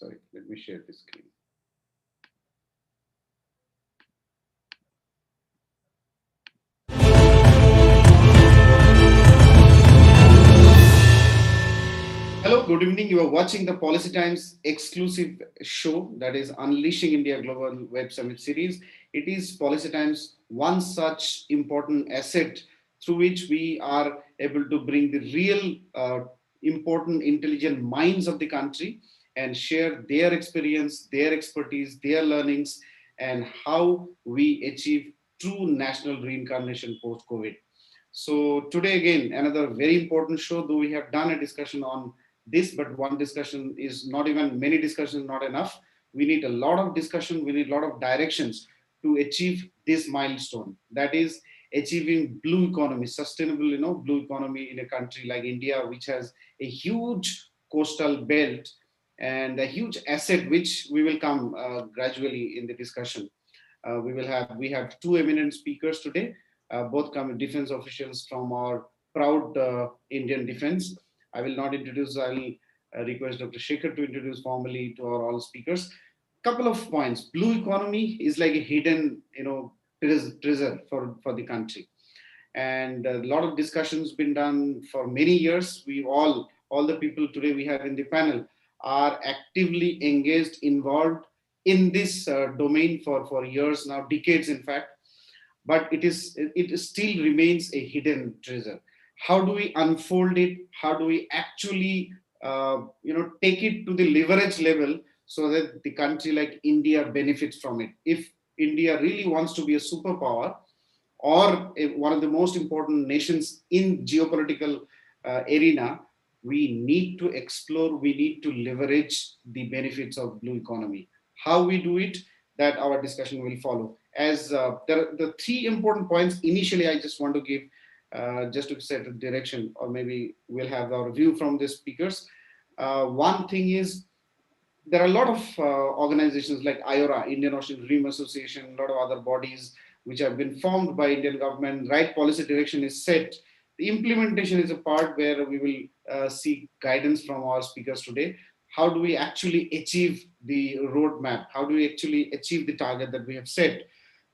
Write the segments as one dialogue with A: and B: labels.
A: Sorry, let me share the screen. Hello, good evening. You are watching the Policy Times exclusive show, that is Unleashing India Global Web Summit Series. It is Policy Times one such important asset through which we are able to bring the real important intelligent minds of the country and share their experience, their expertise, their learnings, and how we achieve true national reincarnation post-COVID. So today again, another very important show, though we have done a discussion on this, but one discussion is not even, many discussions not enough. We need a lot of discussion, we need a lot of directions to achieve this milestone. That is achieving blue economy, sustainable, blue economy in a country like India, which has a huge coastal belt and a huge asset, which we will come gradually in the discussion. We have two eminent speakers today, both come defense officials from our proud Indian defense. I will not introduce, I'll request Dr. Shekhar to introduce formally to our all speakers. Couple of points. Blue economy is like a hidden, treasure for the country. And a lot of discussions been done for many years. We all the people today we have in the panel are actively engaged, involved in this domain for years now, decades in fact, but it still remains a hidden treasure. How do we unfold it? How do we actually take it to the leverage level so that the country like India benefits from it? If India really wants to be a superpower or one of the most important nations in geopolitical arena, we need to explore, we need to leverage the benefits of blue economy. How we do it, that our discussion will follow. As there are the three important points initially, I just want to give just to set a direction, or maybe we'll have our view from the speakers. One thing is, there are a lot of organizations like IORA, Indian Ocean Dream Association, a lot of other bodies which have been formed by Indian government. Right policy direction is set. The implementation is a part where we will seek guidance from our speakers today. How do we actually achieve the roadmap? How do we actually achieve the target that we have set?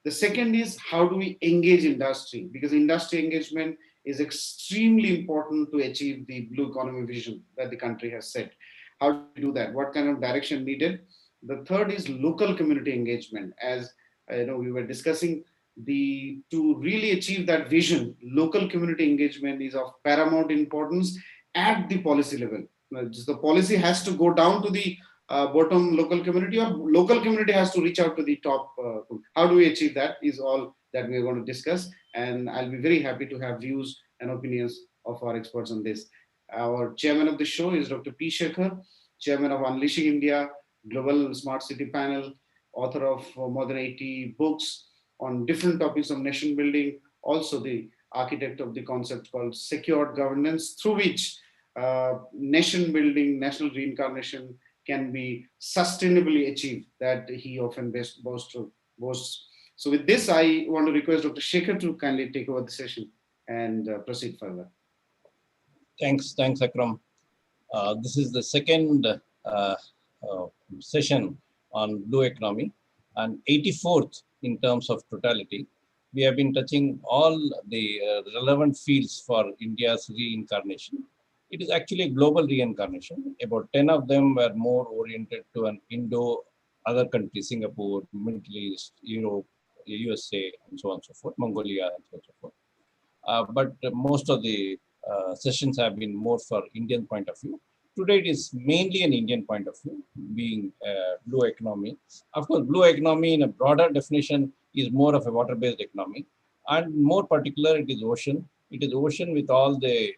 A: The second is, how do we engage industry? Because industry engagement is extremely important to achieve the blue economy vision that the country has set. How do we do that? What kind of direction needed? The third is local community engagement. As we were discussing, to really achieve that vision, local community engagement is of paramount importance at the policy level. The policy has to go down to the bottom local community, or local community has to reach out to the top. How do we achieve that is all that we are going to discuss. And I'll be very happy to have views and opinions of our experts on this. Our chairman of the show is Dr. P. Shekhar, chairman of Unleashing India, Global Smart City Panel, author of more than 80 books on different topics of nation building, also the architect of the concept called secured governance, through which nation building, national reincarnation can be sustainably achieved, that he often boasts. So with this, I want to request Dr. Shekhar to kindly take over the session and proceed further.
B: Thanks, Akram. This is the second session on blue economy and 84th in terms of totality. We have been touching all the relevant fields for India's reincarnation. It is actually a global reincarnation. About 10 of them were more oriented to an other countries, Singapore, Middle East, Europe, USA, and so on and so forth, Mongolia, and so on and so forth. But most of the sessions have been more for Indian point of view. Today it is mainly an Indian point of view, being blue economy. Of course, blue economy in a broader definition is more of a water-based economy, and more particular, it is ocean. It is ocean with all the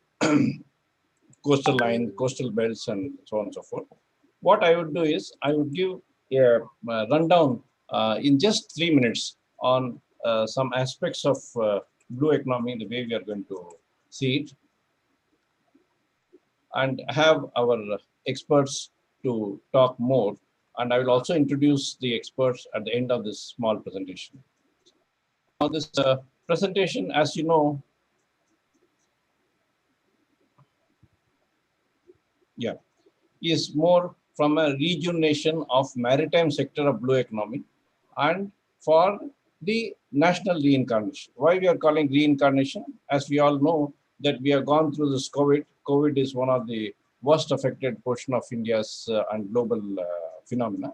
B: coastal line, coastal belts, and so on and so forth. What I would do is, I would give a rundown in just 3 minutes on some aspects of blue economy, the way we are going to see it, and have our experts to talk more. And I will also introduce the experts at the end of this small presentation. Now, this presentation, as you know, is more from a rejuvenation of maritime sector of blue economy and for the national reincarnation. Why we are calling reincarnation? As we all know that we have gone through this COVID. COVID is one of the worst affected portion of India's and global phenomena.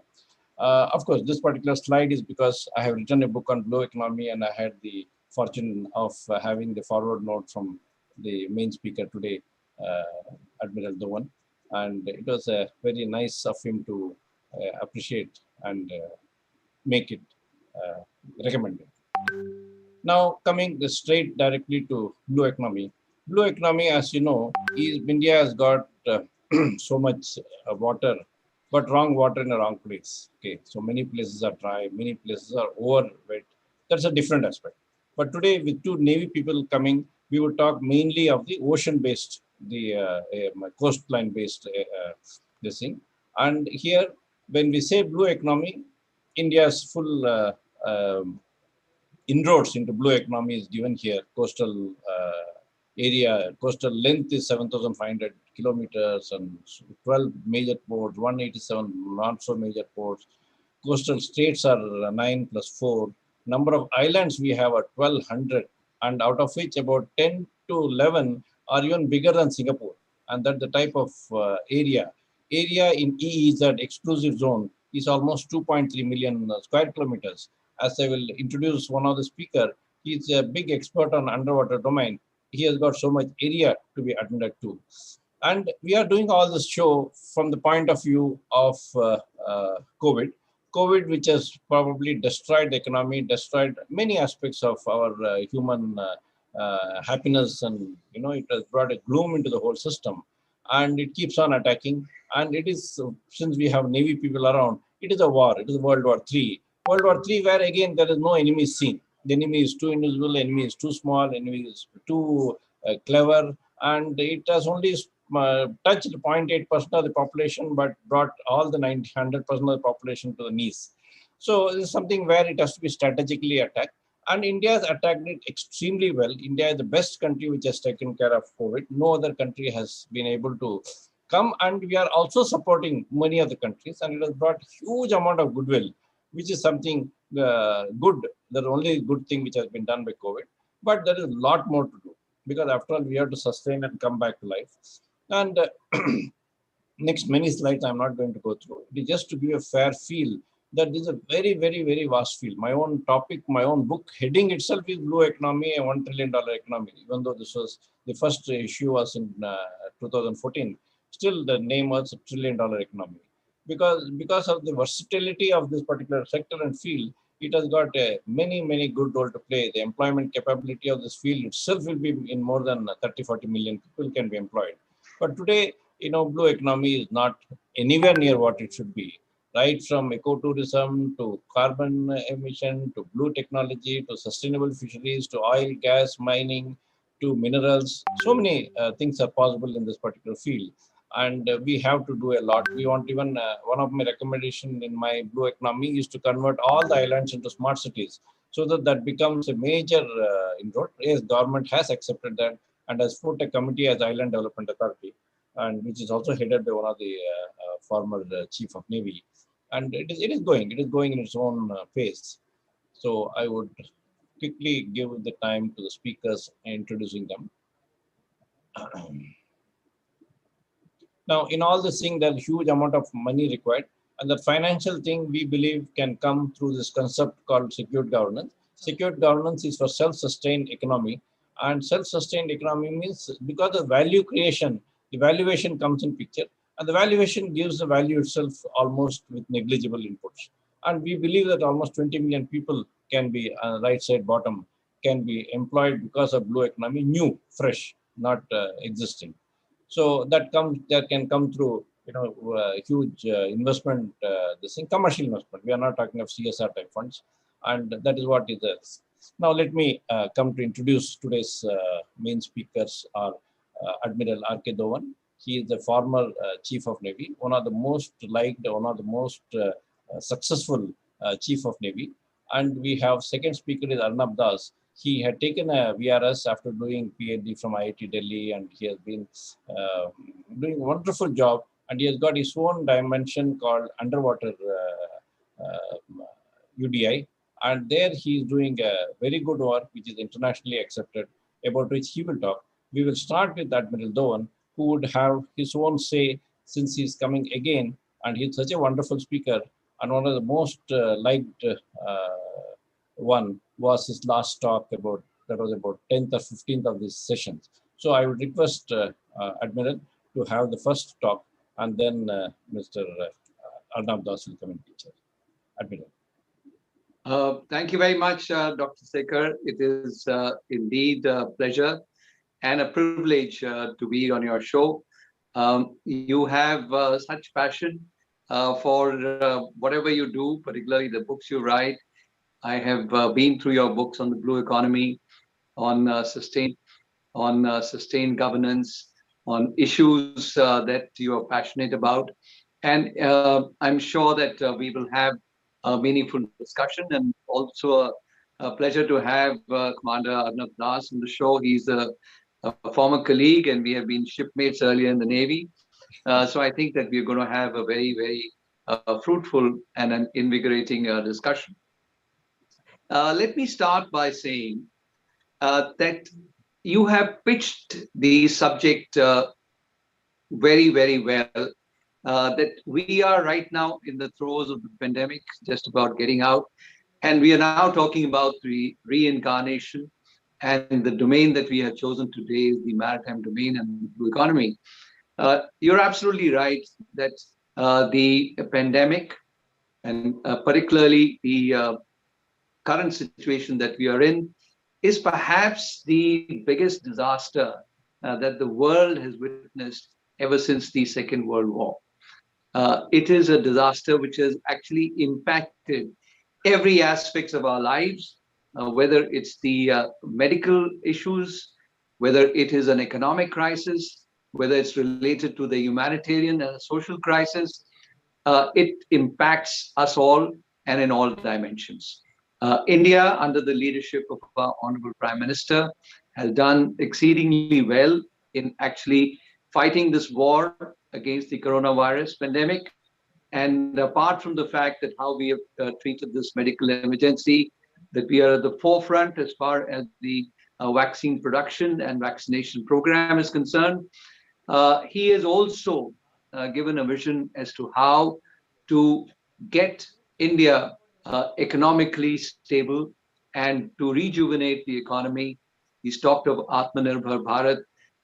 B: Of course, this particular slide is because I have written a book on blue economy and I had the fortune of having the forward note from the main speaker today, Admiral Dhowan. And it was very nice of him to appreciate and make it uh, recommended. Now, coming straight directly to blue economy. Blue economy, as you know, is India has got so much water, but wrong water in the wrong place. Okay, so many places are dry, many places are over wet. That's a different aspect. But today, with two Navy people coming, we will talk mainly of the ocean-based, the coastline-based this thing. And here, when we say blue economy, India's full inroads into blue economy is given here. Coastal area, coastal length is 7,500 kilometers and 12 major ports, 187 not so major ports. Coastal states are 9 plus 4. Number of islands we have are 1,200, and out of which about 10 to 11 are even bigger than Singapore. And that the type of area. Area in EEZ exclusive zone is almost 2.3 million square kilometers. As I will introduce one of the speaker, he's a big expert on underwater domain. He has got so much area to be attended to. And we are doing all this show from the point of view of COVID. COVID, which has probably destroyed the economy, destroyed many aspects of our human happiness, and it has brought a gloom into the whole system, and it keeps on attacking. And it is since we have Navy people around, it is a war. It is World War III. World War III, where again there is no enemy seen. The enemy is too invisible, enemy is too small, enemy is too clever, and it has only touched 0.8% of the population, but brought all the 100% of the population to the knees. So this is something where it has to be strategically attacked. And India has attacked it extremely well. India is the best country which has taken care of COVID. No other country has been able to come, and we are also supporting many other countries, and it has brought huge amount of goodwill, which is something good. The only good thing which has been done by COVID, but there is a lot more to do, because after all, we have to sustain and come back to life. And next many slides I'm not going to go through. It is just to give a fair feel that this is a very, very, very vast field. My own topic, my own book heading itself is Blue Economy, a $1 trillion economy. Even though this was the first issue was in 2014, still the name was a $1 trillion economy. Because of the versatility of this particular sector and field, it has got many, many good role to play. The employment capability of this field itself will be in more than 30, 40 million people can be employed. But today, blue economy is not anywhere near what it should be. Right from ecotourism to carbon emission to blue technology to sustainable fisheries to oil, gas, mining to minerals. So many things are possible in this particular field. And we have to do a lot. We want even one of my recommendation in my blue economy is to convert all the islands into smart cities, so that that becomes a major inroad. Yes, government has accepted that and has put a committee as Island Development Authority, and which is also headed by one of the former Chief of Navy. And it is going in its own pace. So I would quickly give the time to the speakers introducing them. Now, in all this thing, there's a huge amount of money required. And the financial thing we believe can come through this concept called secured governance. Secured governance is for self-sustained economy. And self-sustained economy means because of value creation, the valuation comes in picture. And the valuation gives the value itself almost with negligible inputs. And we believe that almost 20 million people can be, right side bottom, can be employed because of blue economy, new, fresh, not existing. So that can come through huge investment, this thing, commercial investment. We are not talking of CSR type funds, and that is what it is. Now let me come to introduce today's main speakers are Admiral R.K. Dhowan. He is the former Chief of Navy, one of the most liked, one of the most successful Chief of Navy. And we have second speaker is Arnab Das. He had taken a VRS after doing PhD from IIT Delhi, and he has been doing a wonderful job and he has got his own dimension called underwater UDI, and there he is doing a very good work, which is internationally accepted, about which he will talk. We will start with Admiral Dhowan, who would have his own say since he is coming again, and he's such a wonderful speaker, and one of the most liked one was his last talk about, that was about 10th or 15th of this session. So I would request Admiral to have the first talk, and then Mr. Arnab Das will come in teacher. Admiral.
C: Thank you very much, Dr. Sekhar. It is indeed a pleasure and a privilege to be on your show. You have such passion for whatever you do, particularly the books you write. I have been through your books on the blue economy, on sustained governance, on issues that you are passionate about. And I'm sure that we will have a meaningful discussion, and also a pleasure to have Commander Arnab Das on the show. He's a former colleague, and we have been shipmates earlier in the Navy. So I think that we're going to have a very, very fruitful and an invigorating discussion. Let me start by saying that you have pitched the subject very, very well. That we are right now in the throes of the pandemic, just about getting out. And we are now talking about the reincarnation. And the domain that we have chosen today is the maritime domain and the blue economy. You're absolutely right that the pandemic, and particularly the current situation that we are in, is perhaps the biggest disaster that the world has witnessed ever since the Second World War. It is a disaster which has actually impacted every aspect of our lives, whether it's the medical issues, whether it is an economic crisis, whether it's related to the humanitarian and social crisis. It impacts us all and in all dimensions. India, under the leadership of our Honorable Prime Minister, has done exceedingly well in actually fighting this war against the coronavirus pandemic. And apart from the fact that how we have treated this medical emergency, that we are at the forefront as far as the vaccine production and vaccination program is concerned, he has also given a vision as to how to get India economically stable and to rejuvenate the economy. He's talked of Atmanirbhar Bharat,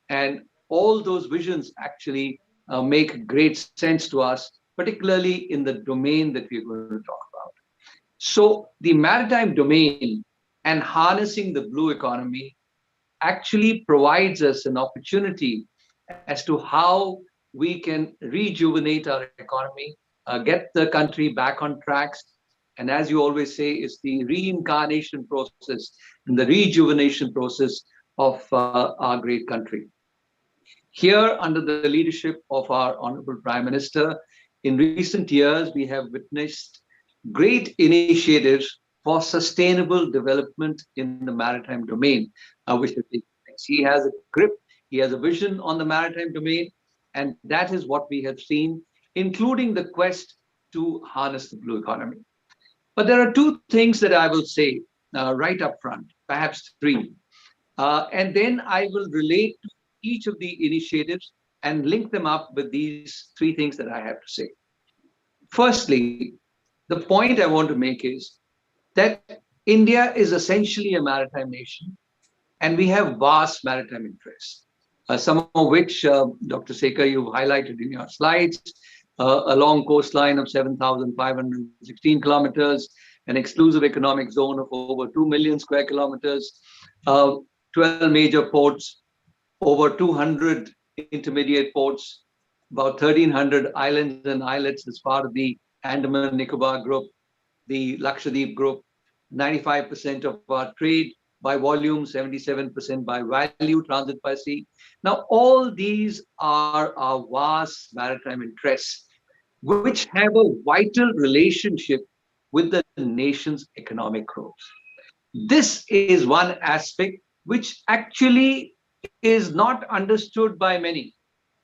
C: and all those visions actually make great sense to us, particularly in the domain that we're going to talk about. So the maritime domain and harnessing the blue economy actually provides us an opportunity as to how we can rejuvenate our economy, get the country back on tracks. And as you always say, it's the reincarnation process and the rejuvenation process of our great country. Here, under the leadership of our Honorable Prime Minister, in recent years, we have witnessed great initiatives for sustainable development in the maritime domain, which he has a grip, he has a vision on the maritime domain, and that is what we have seen, including the quest to harness the blue economy. But there are two things that I will say right up front, perhaps three, and then I will relate to each of the initiatives and link them up with these three things that I have to say. Firstly, the point I want to make is that India is essentially a maritime nation, and we have vast maritime interests, some of which, Dr. Sekhar, you've highlighted in your slides, a long coastline of 7,516 kilometers, an exclusive economic zone of over 2 million square kilometers, 12 major ports, over 200 intermediate ports, about 1,300 islands and islets as part of the Andaman Nicobar group, the Lakshadweep group, 95% of our trade by volume, 77% by value, transit by sea. Now, all these are our vast maritime interests, which have a vital relationship with the nation's economic growth. This is one aspect which actually is not understood by many.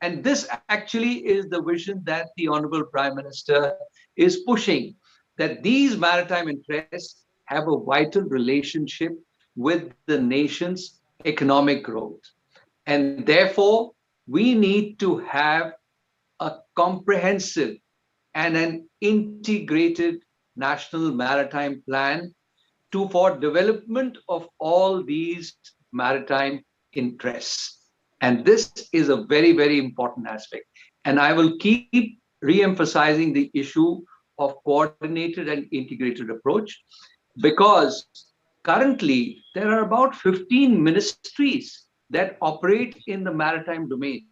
C: And this actually is the vision that the Honorable Prime Minister is pushing, that these maritime interests have a vital relationship with the nation's economic growth. And therefore, we need to have a comprehensive and an integrated national maritime plan for development of all these maritime interests. And this is a very, very important aspect. And I will keep re-emphasizing the issue of coordinated and integrated approach, because currently there are about 15 ministries that operate in the maritime domain,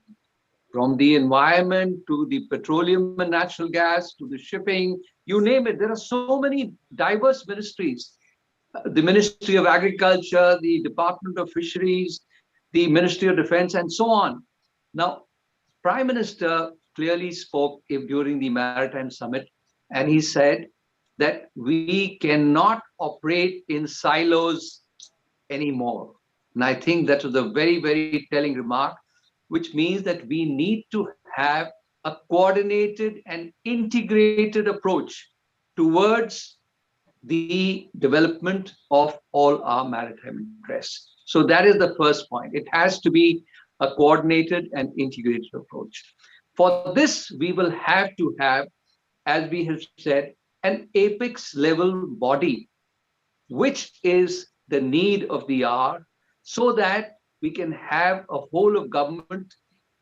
C: from the environment to the petroleum and natural gas to the shipping, you name it. There are so many diverse ministries: the Ministry of Agriculture, the Department of Fisheries, the Ministry of Defense, and so on. Now, Prime Minister clearly spoke during the Maritime Summit, and he said that we cannot operate in silos anymore. And I think that was a very, very telling remark, which means that we need to have a coordinated and integrated approach towards the development of all our maritime interests. So that is the first point. It has to be a coordinated and integrated approach. For this, we will have to have, as we have said, an apex level body, which is the need of the hour, so that we can have a whole of government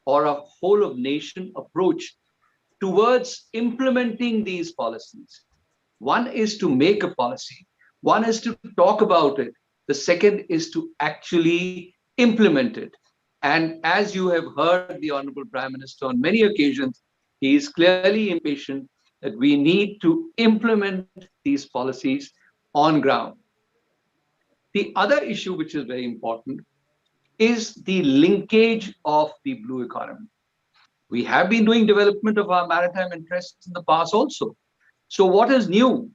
C: or a whole of nation approach towards implementing these policies. One is to make a policy, one is to talk about it, the second is to actually implement it. And as you have heard the Honorable Prime Minister on many occasions, he is clearly impatient that we need to implement these policies on ground. The other issue, which is very important, is the linkage of the blue economy. We have been doing development of our maritime interests in the past also. So what is new?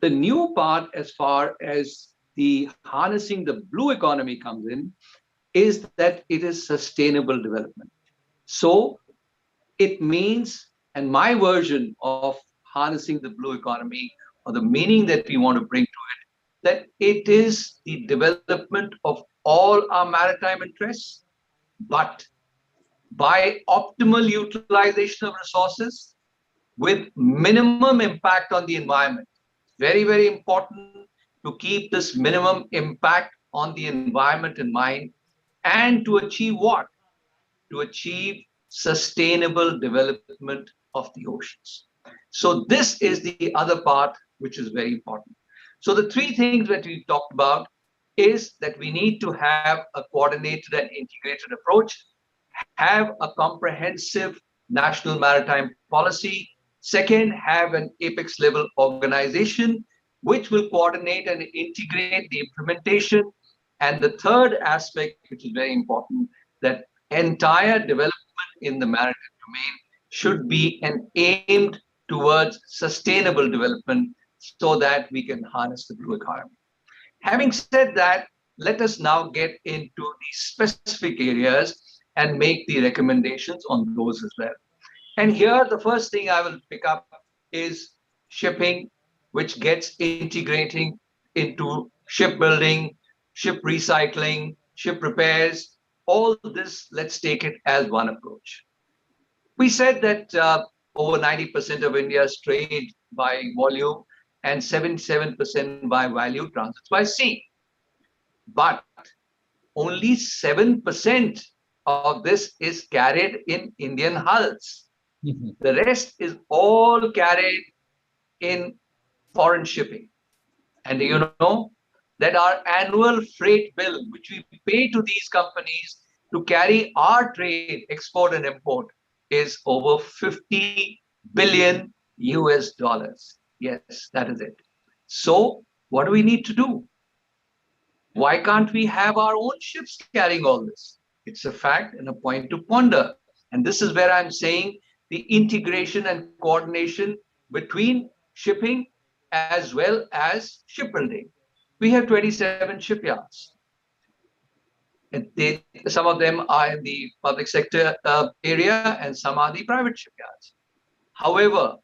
C: The new part, as far as the harnessing the blue economy comes in, is that it is sustainable development. So it means, and my version of harnessing the blue economy, or the meaning that we want to bring to it, that it is the development of all our maritime interests, but by optimal utilization of resources with minimum impact on the environment. Very, very important to keep this minimum impact on the environment in mind, and to achieve what? To achieve sustainable development of the oceans. So this is the other part which is very important. So the three things that we talked about is that we need to have a coordinated and integrated approach, have a comprehensive national maritime policy. Second, have an apex level organization which will coordinate and integrate the implementation. And the third aspect, which is very important, that entire development in the maritime domain should be aimed towards sustainable development, so that we can harness the blue economy. Having said that, let us now get into the specific areas and make the recommendations on those as well. And here, the first thing I will pick up is shipping, which gets integrating into shipbuilding, ship recycling, ship repairs. All this, let's take it as one approach. We said that over 90% of India's trade by volume and 77% by value transits by sea. But only 7% of this is carried in Indian hulls. The rest is all carried in foreign shipping. And you know that our annual freight bill, which we pay to these companies to carry our trade, export and import, is over 50 billion US dollars. Yes, that is it. So what do we need to do? Why can't we have our own ships carrying all this? It's a fact and a point to ponder. And this is where I'm saying the integration and coordination between shipping as well as shipbuilding. We have 27 shipyards. Some of them are in the public sector area, and some are the private shipyards. However,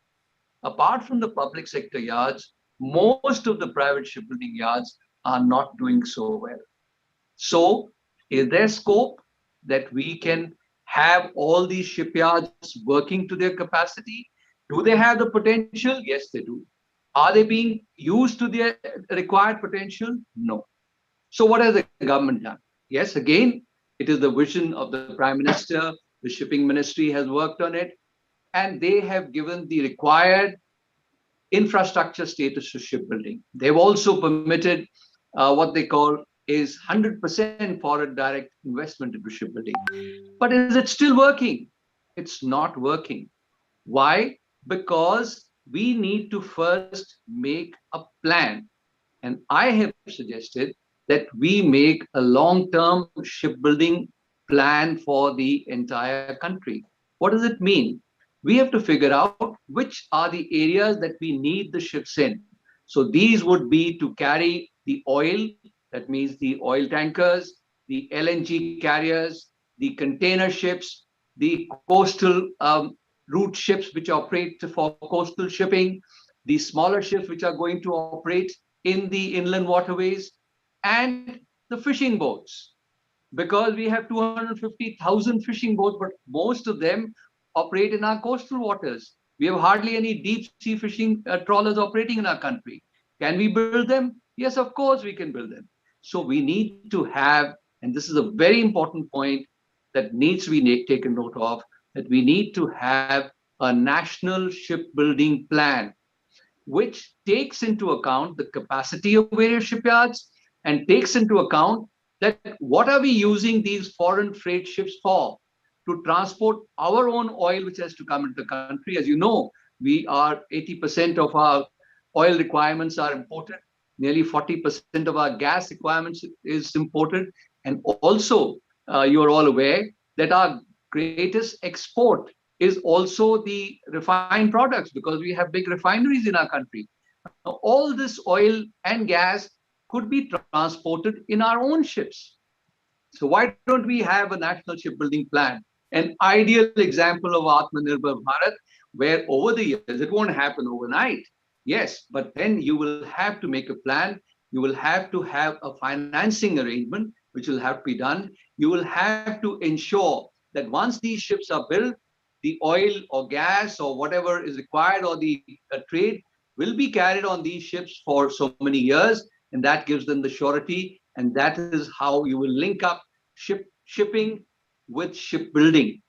C: apart from the public sector yards, most of the private shipbuilding yards are not doing so well. So, is there scope that we can have all these shipyards working to their capacity? Do they have the potential? Yes, they do. Are they being used to their required potential? No. So, what has the government done? Yes, again, it is the vision of the Prime Minister. The shipping ministry has worked on it, and they have given the required infrastructure status to shipbuilding. They've also permitted what they call is 100% foreign direct investment into shipbuilding. But is it still working? It's not working. Why? Because we need to first make a plan. And I have suggested that we make a long-term shipbuilding plan for the entire country. What does it mean? We have to figure out which are the areas that we need the ships in. So these would be to carry the oil, that means the oil tankers, the LNG carriers, the container ships, the coastal route ships which operate for coastal shipping, the smaller ships which are going to operate in the inland waterways, and the fishing boats. Because we have 250,000 fishing boats, but most of them operate in our coastal waters. We have hardly any deep sea fishing trawlers operating in our country. Can we build them? Yes, of course we can build them. So we need to have, and this is a very important point that needs to be taken note of, that we need to have a national shipbuilding plan which takes into account the capacity of various shipyards and takes into account that what are we using these foreign freight ships for? To transport our own oil, which has to come into the country. As you know, we are 80% of our oil requirements are imported. Nearly 40% of our gas requirements is imported. And also, you are all aware that our greatest export is also the refined products, because we have big refineries in our country. Now, all this oil and gas could be transported in our own ships. So why don't we have a national shipbuilding plan? An ideal example of Atmanirbhar Bharat, where over the years, it won't happen overnight. Yes, but then you will have to make a plan. You will have to have a financing arrangement, which will have to be done. You will have to ensure that once these ships are built, the oil or gas or whatever is required, or the trade, will be carried on these ships for so many years, and that gives them the surety, and that is how you will link up shipping with shipbuilding,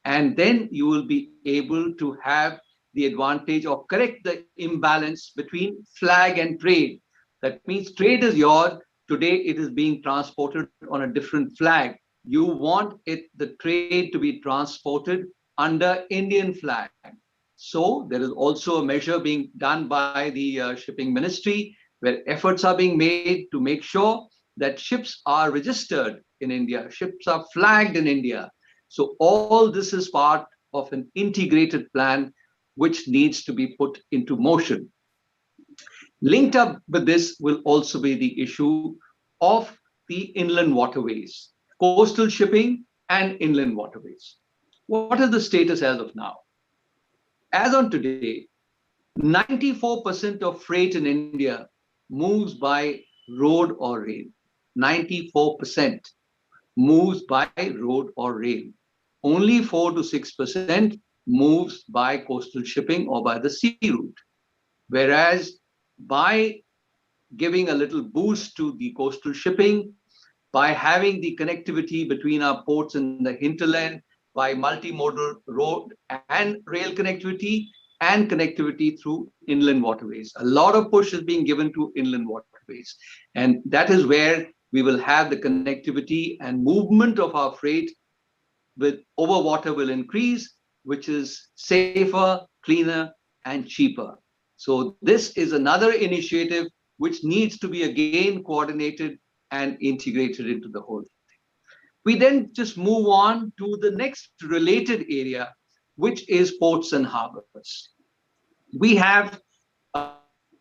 C: and then you will be able to have the advantage or correct the imbalance between flag and trade. That means trade is yours. Today it is being transported on a different flag. You want the trade to be transported under Indian flag. So there is also a measure being done by the shipping ministry, where efforts are being made to make sure that ships are registered in India, ships are flagged in India. So all this is part of an integrated plan which needs to be put into motion. Linked up with this will also be the issue of the inland waterways, coastal shipping and inland waterways. What is the status as of now? As on today, 94% of freight in India moves by road or rail. 94% moves by road or rail. Only 4 to 6% moves by coastal shipping or by the sea route. Whereas by giving a little boost to the coastal shipping, by having the connectivity between our ports and the hinterland, by multimodal road and rail connectivity, and connectivity through inland waterways. A lot of push is being given to inland waterways. And that is where we will have the connectivity and movement of our freight with over water will increase, which is safer, cleaner, and cheaper. So this is another initiative which needs to be again coordinated and integrated into the whole thing. We then just move on to the next related area, which is ports and harbors. We have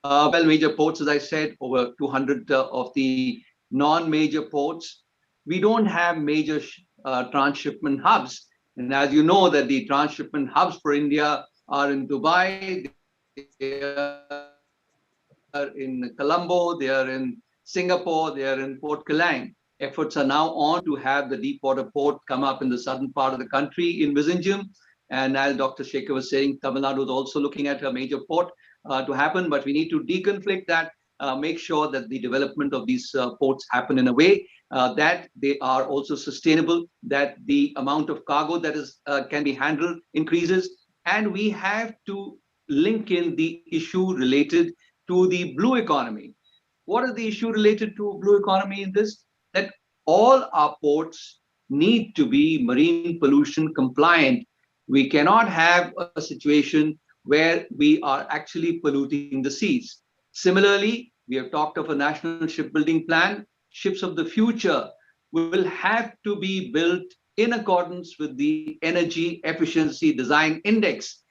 C: 12 major ports, as I said, over 200 of the non-major ports. we don't have major transshipment hubs. And as you know, that the transshipment hubs for India are in Dubai, they are in Colombo, they are in Singapore, they are in Port Kelang. Efforts are now on to have the deep water port come up in the southern part of the country in Vizhinjam. And as Dr. Shekhar was saying, Tamil Nadu is also looking at a major port to happen, but we need to deconflict that, make sure that the development of these ports happen in a way that they are also sustainable, that the amount of cargo that is can be handled increases, and we have to link in the issue related to the blue economy. What is the issue related to blue economy in this? That all our ports need to be marine pollution compliant. We cannot have a situation where we are actually polluting the seas. Similarly, we have talked of a national shipbuilding plan. Ships of the future will have to be built in accordance with the Energy Efficiency Design Index,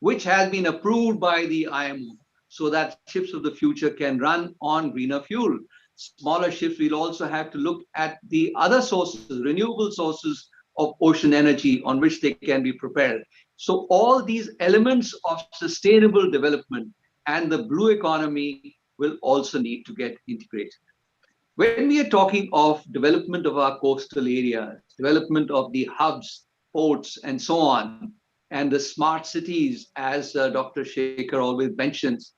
C: which has been approved by the IMO, so that ships of the future can run on greener fuel. Smaller ships will also have to look at the other sources, renewable sources of ocean energy on which they can be prepared. So all these elements of sustainable development and the blue economy will also need to get integrated. When we are talking of development of our coastal areas, development of the hubs, ports, and so on, and the smart cities, as Dr. Shekhar always mentions,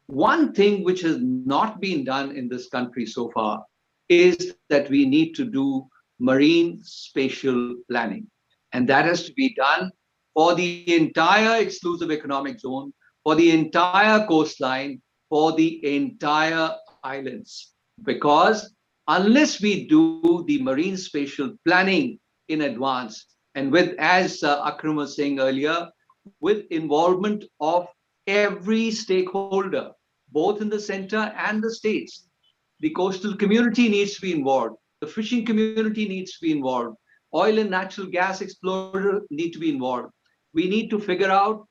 C: one thing which has not been done in this country so far is that we need to do marine spatial planning. And that has to be done for the entire exclusive economic zone, for the entire coastline, for the entire islands. Because unless we do the marine spatial planning in advance, and with, as Akram was saying earlier, with involvement of every stakeholder, both in the center and the states. The coastal community needs to be involved. The fishing community needs to be involved. Oil and natural gas explorers need to be involved. We need to figure out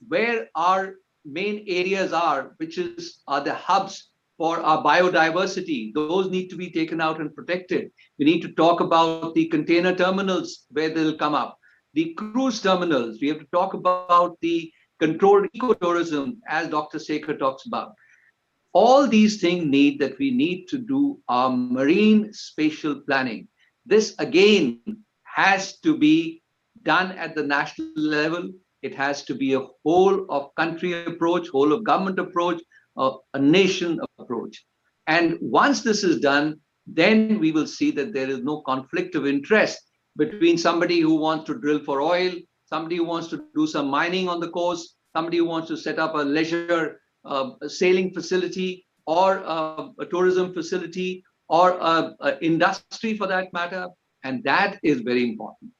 C: where our main areas are, which are the hubs for our biodiversity. Those need to be taken out and protected. We need to talk about the container terminals where they'll come up, the cruise terminals. We have to talk about the controlled ecotourism, as Dr. Shekhar talks about. All these things need that we need to do our marine spatial planning. This again has to be done at the national level. It has to be a whole of country approach, whole of government approach, a nation approach. And once this is done, then we will see that there is no conflict of interest between somebody who wants to drill for oil, somebody who wants to do some mining on the coast, somebody who wants to set up a leisure sailing facility, or a tourism facility, or a industry for that matter. And that is very important.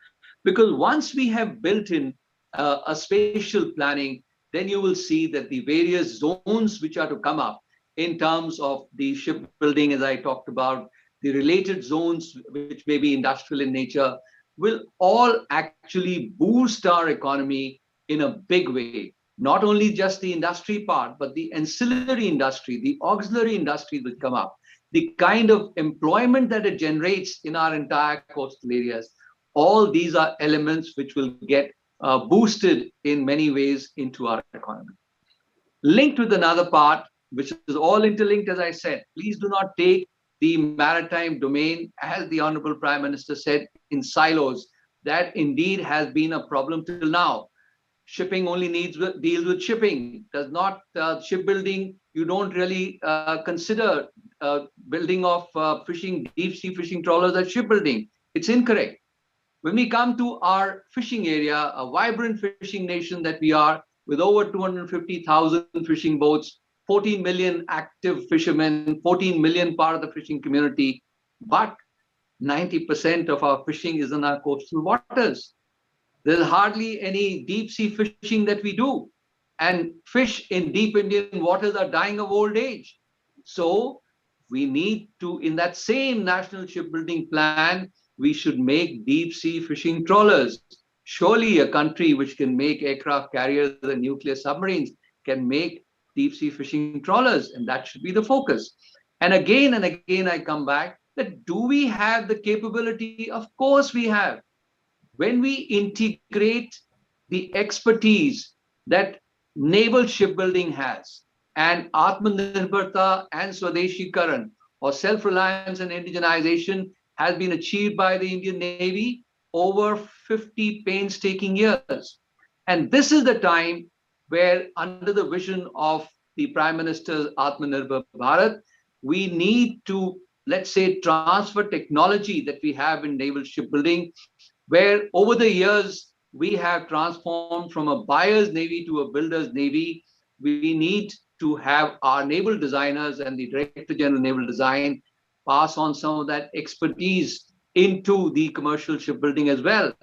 C: Because once we have built in a spatial planning, then you will see that the various zones which are to come up in terms of the shipbuilding, as I talked about, the related zones which may be industrial in nature, will all actually boost our economy in a big way. Not only just the industry part, but the ancillary industry, the auxiliary industries will come up. The kind of employment that it generates in our entire coastal areas, all these are elements which will get boosted in many ways into our economy. Linked with another part, which is all interlinked, as I said, please do not take the maritime domain, as the Honorable Prime Minister said, in silos. That indeed has been a problem till now. Shipping only deals with shipping, does not shipbuilding. You don't really consider building of fishing, deep sea fishing trawlers as shipbuilding. It's incorrect. When we come to our fishing area, a vibrant fishing nation that we are, with over 250,000 fishing boats, 14 million active fishermen, 14 million part of the fishing community, but 90% of our fishing is in our coastal waters. There's hardly any deep sea fishing that we do. And fish in deep Indian waters are dying of old age. So we need to, in that same national shipbuilding plan, we should make deep sea fishing trawlers. Surely a country which can make aircraft carriers and nuclear submarines can make deep sea fishing trawlers, and that should be the focus. And again I come back that do we have the capability? Of course we have. When we integrate the expertise that naval shipbuilding has, and Atmanirbharta and Swadeshikaran, or self-reliance and indigenization, has been achieved by the Indian Navy over 50 painstaking years. And this is the time where, under the vision of the Prime Minister's Atmanirbhar Bharat, we need to, let's say, transfer technology that we have in naval shipbuilding, where over the years we have transformed from a buyer's navy to a builder's navy. We need to have our naval designers and the Director General Naval Design pass on some of that expertise into the commercial shipbuilding as well.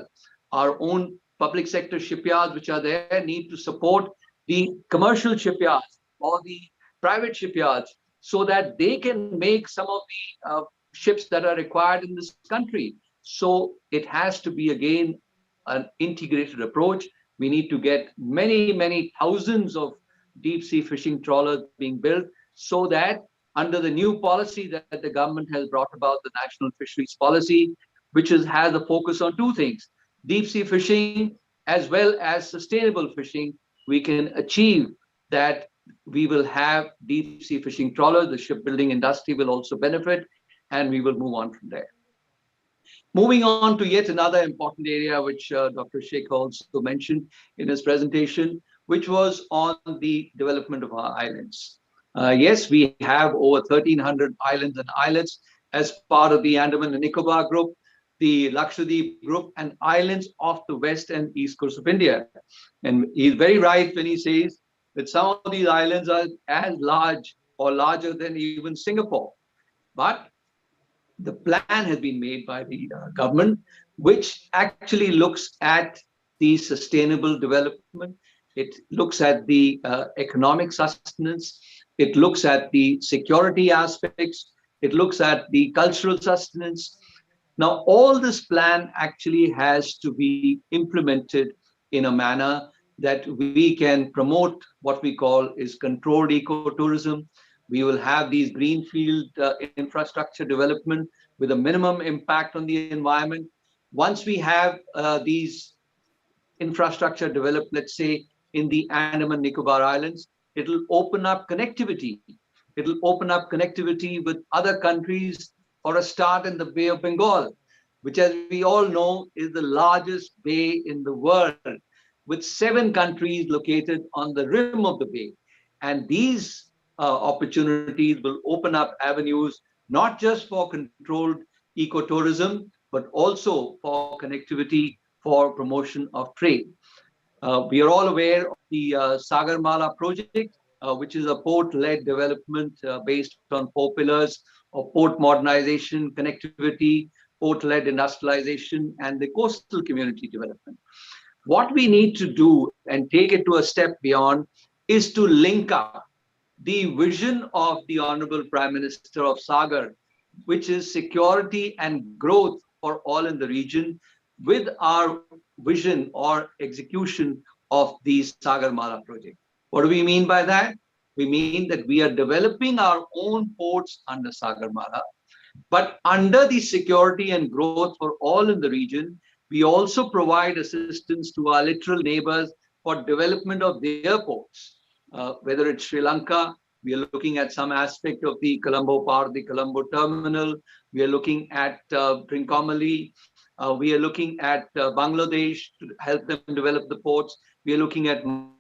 C: Our own public sector shipyards, which are there, need to support the commercial shipyards or the private shipyards so that they can make some of the ships that are required in this country. So it has to be, again, an integrated approach. We need to get many, many thousands of deep sea fishing trawlers being built so that, under the new policy that the government has brought about, the National Fisheries Policy, which has a focus on two things: deep sea fishing as well as sustainable fishing, we can achieve that. We will have deep sea fishing trawlers, the shipbuilding industry will also benefit, and we will move on from there. Moving on to yet another important area, which Dr. Sheikh also mentioned in his presentation, which was on the development of our islands. Yes, we have over 1,300 islands and islets as part of the Andaman and Nicobar group, the Lakshadweep group, and islands off the west and east coast of India. And he's very right when he says that some of these islands are as large or larger than even Singapore. But the plan has been made by the government, which actually looks at the sustainable development. It looks at the economic sustenance. It looks at the security aspects. It looks at the cultural sustenance. Now, all this plan actually has to be implemented in a manner that we can promote what we call is controlled ecotourism. We will have these greenfield infrastructure development with a minimum impact on the environment. Once we have these infrastructure developed, let's say in the Andaman Nicobar Islands, it'll open up connectivity. It'll open up connectivity with other countries, for a start in the Bay of Bengal, which, as we all know, is the largest bay in the world, with 7 countries located on the rim of the bay. And these opportunities will open up avenues not just for controlled ecotourism, but also for connectivity for promotion of trade. We are all aware of the Sagarmala project, which is a port-led development based on 4 pillars of port modernization, connectivity, port-led industrialization, and the coastal community development. What we need to do and take it to a step beyond is to link up the vision of the Honorable Prime Minister of Sagar, which is security and growth for all in the region, with our vision or execution of the Sagarmala project. What do we mean by that? We mean that we are developing our own ports under Sagarmala, but under the security and growth for all in the region, we also provide assistance to our littoral neighbors for development of their ports. Whether it's Sri Lanka, we are looking at some aspect of the Colombo part, the Colombo terminal. We are looking at Trincomalee. We are looking at Bangladesh to help them develop the ports. We are looking at Myanmar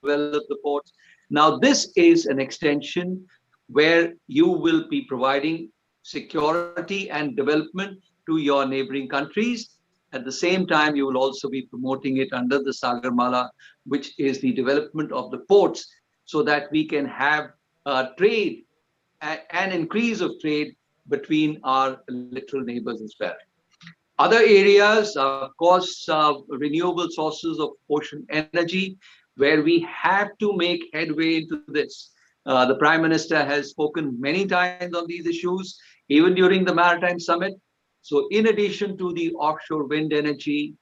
C: to develop the ports. Now, this is an extension where you will be providing security and development to your neighboring countries. At the same time, you will also be promoting it under the Sagarmala, which is the development of the ports, so that we can have trade, an increase of trade between our littoral neighbors as well. Other areas, of course, renewable sources of ocean energy, where we have to make headway into this. The Prime Minister has spoken many times on these issues, even during the Maritime Summit. So in addition to the offshore wind energy,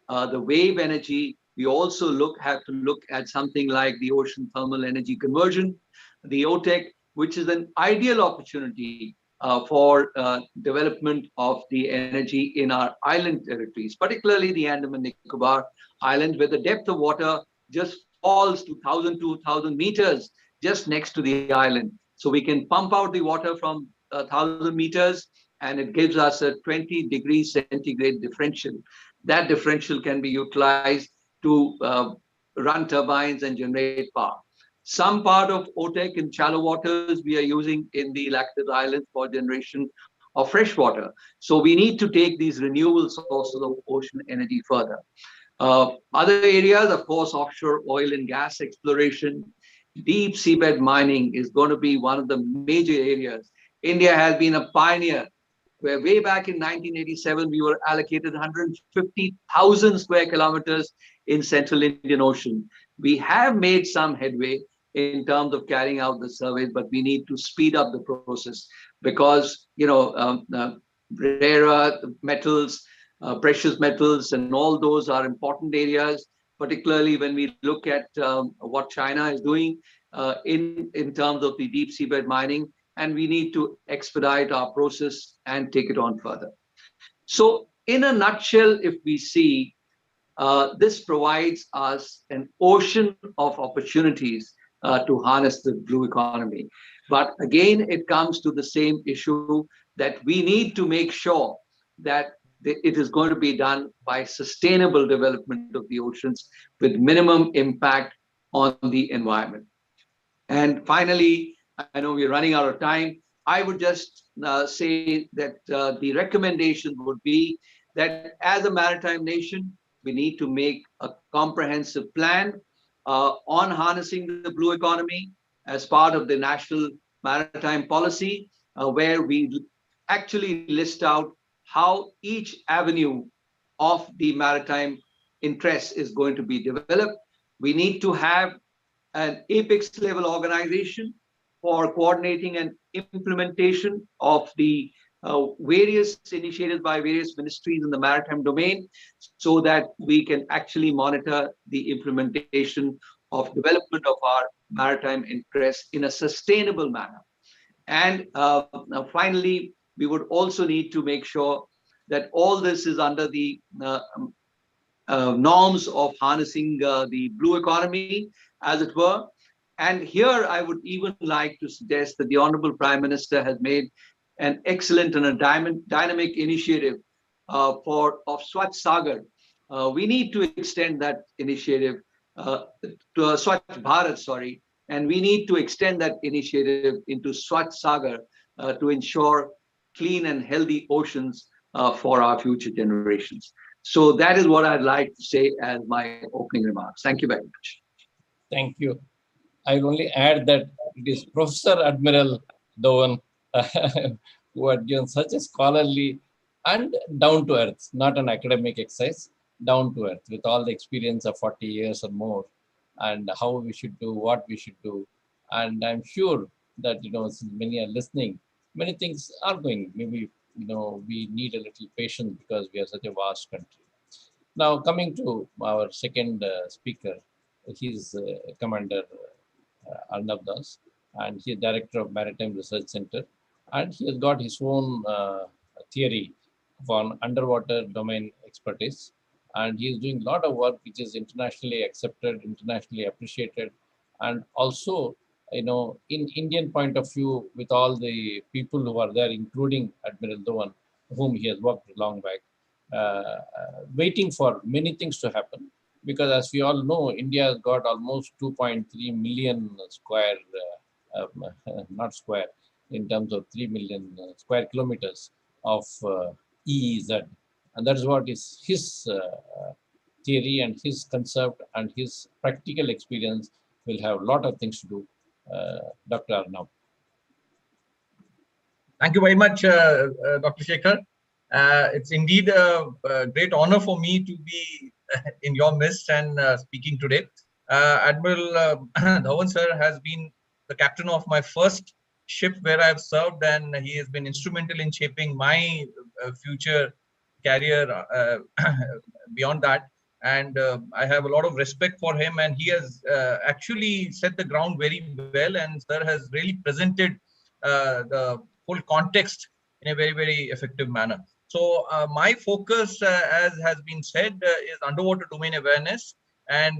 C: the wave energy, we also have to look at something like the ocean thermal energy conversion, the OTEC, which is an ideal opportunity for development of the energy in our island territories, particularly the Andaman Nicobar Islands, where the depth of water just falls to 1,000 meters just next to the island. So we can pump out the water from 1,000 meters, and it gives us a 20 degrees centigrade differential. That differential can be utilized to run turbines and generate power. Some part of OTEC in shallow waters we are using in the Lactid Islands for generation of fresh water. So we need to take these renewable sources of ocean energy further. Other areas, of course, offshore oil and gas exploration, deep seabed mining is going to be one of the major areas. India has been a pioneer where way back in 1987, we were allocated 150,000 square kilometers in Central Indian Ocean. We have made some headway in terms of carrying out the surveys, but we need to speed up the process because, rare earth metals, precious metals, and all those are important areas, particularly when we look at what China is doing in terms of the deep seabed mining, and we need to expedite our process and take it on further. So in a nutshell, if we see, this provides us an ocean of opportunities to harness the blue economy. But again, it comes to the same issue that we need to make sure that it is going to be done by sustainable development of the oceans with minimum impact on the environment. And finally, I know we're running out of time. I would just say that the recommendation would be that as a maritime nation, we need to make a comprehensive plan on harnessing the blue economy as part of the national maritime policy, where we actually list out how each avenue of the maritime interest is going to be developed. We need to have an apex level organization for coordinating and implementation of the various initiatives by various ministries in the maritime domain, so that we can actually monitor the implementation of development of our maritime interests in a sustainable manner. And finally, we would also need to make sure that all this is under the norms of harnessing the blue economy, as it were. And here I would even like to suggest that the Honorable Prime Minister has made an excellent and a dynamic initiative of Swachh Sagar. We need to extend that initiative to Swachh Bharat, sorry, and we need to extend that initiative into Swachh Sagar to ensure clean and healthy oceans for our future generations. So that is what I'd like to say as my opening remarks. Thank you very much.
B: Thank you. I will only add that it is Professor Admiral Dhowan who had given such a scholarly and down to earth, not an academic exercise, down to earth with all the experience of 40 years or more, and how we should do, what we should do. And I'm sure that, since many are listening, many things are going. Maybe, we need a little patience because we are such a vast country. Now, coming to our second speaker, he's Commander Arnab Das, and he is Director of Maritime Research Center, and he has got his own theory on underwater domain expertise, and he is doing a lot of work which is internationally accepted, internationally appreciated, and also, in Indian point of view, with all the people who are there, including Admiral Dhowan, whom he has worked long back, waiting for many things to happen. Because as we all know, India has got almost 2.3 million square, not square, in terms of 3 million square kilometers of EEZ. And that's what is his theory and his concept and his practical experience will have a lot of things to do. Dr. Arnab.
D: Thank you very much, Dr. Shekhar. It's indeed a great honor for me to be in your midst and speaking today. Admiral Dhowan sir has been the captain of my first ship where I've served, and he has been instrumental in shaping my future career beyond that. And I have a lot of respect for him, and he has actually set the ground very well, and sir has really presented the whole context in a very, very effective manner. So my focus, as has been said, is underwater domain awareness, and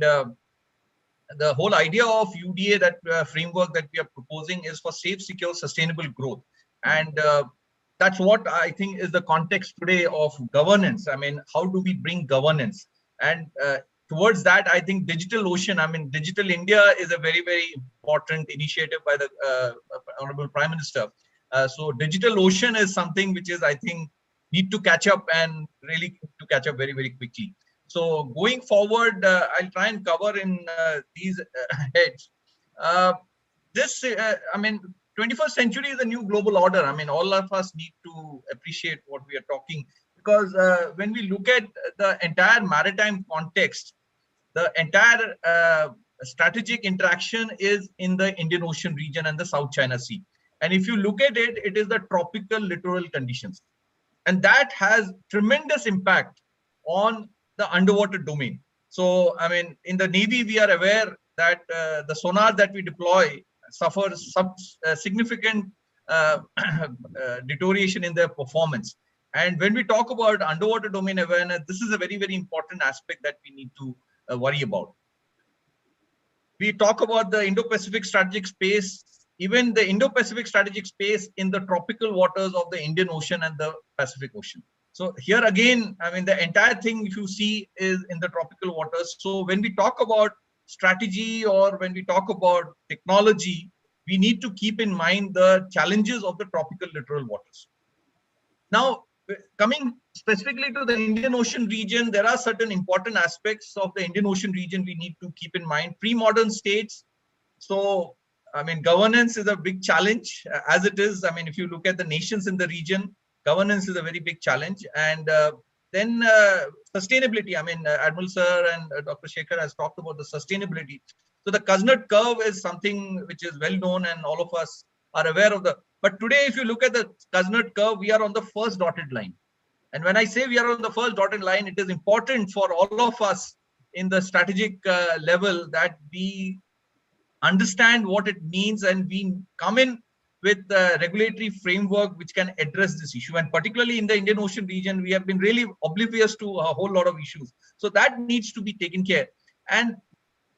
D: the whole idea of UDA, that framework that we are proposing, is for safe, secure, sustainable growth. And that's what I think is the context today of governance. I mean, how do we bring governance? And towards that, I think Digital Ocean, I mean, Digital India is a very, very important initiative by the Honorable Prime Minister. So Digital Ocean is something which is, I think, need to catch up, and really to catch up very, very quickly. So going forward, I'll try and cover in these heads. I mean, 21st century is a new global order. I mean, all of us need to appreciate what we are talking, because when we look at the entire maritime context, the entire strategic interaction is in the Indian Ocean region and the South China Sea. And if you look at it, it is the tropical littoral conditions. And that has tremendous impact on the underwater domain. So, I mean, in the Navy, we are aware that the sonar that we deploy suffers some significant deterioration in their performance. And when we talk about underwater domain awareness, this is a very, very important aspect that we need to worry about. We talk about the Indo-Pacific strategic space, even the Indo-Pacific strategic space in the tropical waters of the Indian Ocean and the Pacific Ocean. So here again, I mean, the entire thing, if you see, is in the tropical waters. So when we talk about strategy, or when we talk about technology, we need to keep in mind the challenges of the tropical littoral waters. Now, coming specifically to the Indian Ocean region, there are certain important aspects of the Indian Ocean region we need to keep in mind. Pre-modern states. So, I mean, governance is a big challenge as it is. I mean, if you look at the nations in the region, governance is a very big challenge. And then sustainability. I mean, Admiral Sir and Dr. Shekhar has talked about the sustainability. So the Kuznets curve is something which is well known, and all of us are aware of the. But today, if you look at the Kuznets curve, we are on the first dotted line. And when I say we are on the first dotted line, it is important for all of us in the strategic level that we understand what it means, and we come in with the regulatory framework which can address this issue. And particularly in the Indian Ocean region, we have been really oblivious to a whole lot of issues. So that needs to be taken care. And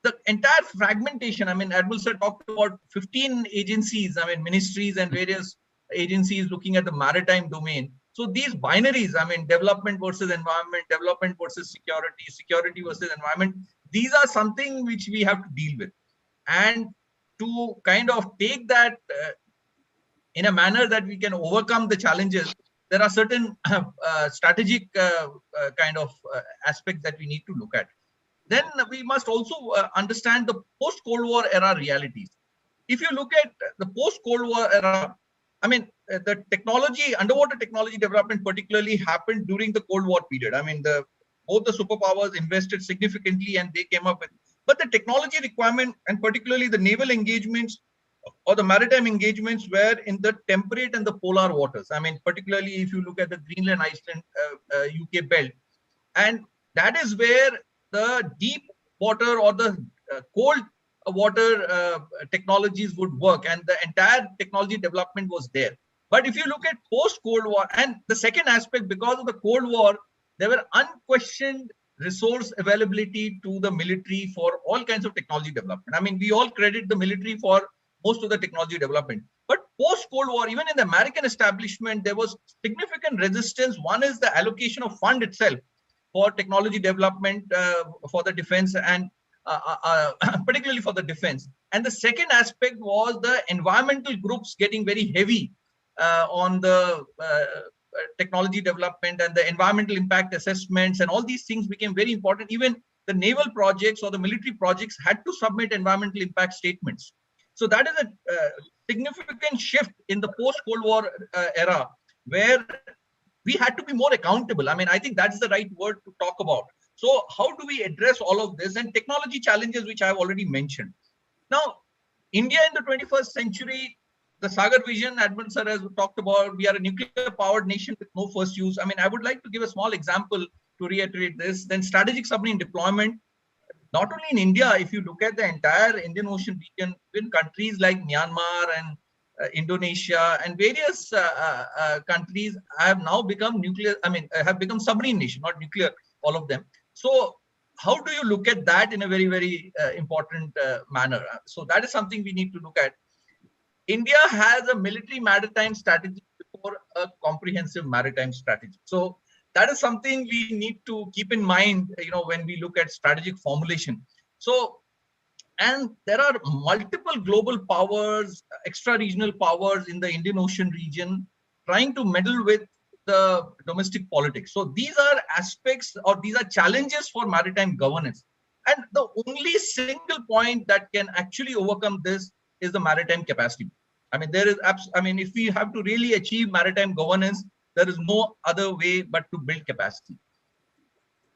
D: the entire fragmentation, I mean, Admiral Sir talked about 15 agencies, I mean, ministries and various agencies looking at the maritime domain. So these binaries, I mean, development versus environment, development versus security, security versus environment, these are something which we have to deal with. And to kind of take that in a manner that we can overcome the challenges, there are certain strategic kind of aspects that we need to look at. Then we must also understand the post-Cold War era realities. If you look at the post-Cold War era, I mean, the technology, underwater technology development particularly happened during the Cold War period. I mean, both the superpowers invested significantly and they came up with, but the technology requirement, and particularly the naval engagements or the maritime engagements, were in the temperate and the polar waters. I mean, particularly if you look at the Greenland, Iceland, UK belt. And that is where the deep water or the cold water technologies would work, and the entire technology development was there. But if you look at post-Cold War, and the second aspect, because of the Cold War, there were unquestioned resource availability to the military for all kinds of technology development. I mean, we all credit the military for most of the technology development. But post-Cold War, even in the American establishment, there was significant resistance. One is the allocation of fund itself for technology development for the defense, and particularly for the defense. And the second aspect was the environmental groups getting very heavy on the technology development, and the environmental impact assessments and all these things became very important. Even the naval projects or the military projects had to submit environmental impact statements. So that is a significant shift in the post-Cold War era, where we had to be more accountable. I mean, I think that's the right word to talk about. So how do we address all of this, and technology challenges, which I've already mentioned? Now, India in the 21st century, the Sagar vision, Admiral Sir has talked about, we are a nuclear powered nation with no first use. I mean, I would like to give a small example to reiterate this. Then strategic submarine deployment, not only in India, if you look at the entire Indian Ocean region, in countries like Myanmar and Indonesia, and various countries have now become nuclear, have become submarine nation, not nuclear, all of them. So how do you look at that in a very, very important manner? So that is something we need to look at. India has a military maritime strategy before a comprehensive maritime strategy. So that is something we need to keep in mind, when we look at strategic formulation. So, and there are multiple global powers, extra-regional powers in the Indian Ocean region trying to meddle with the domestic politics. So these are aspects, or these are challenges for maritime governance. And the only single point that can actually overcome this is the maritime capacity. If we have to really achieve maritime governance, there is no other way but to build capacity.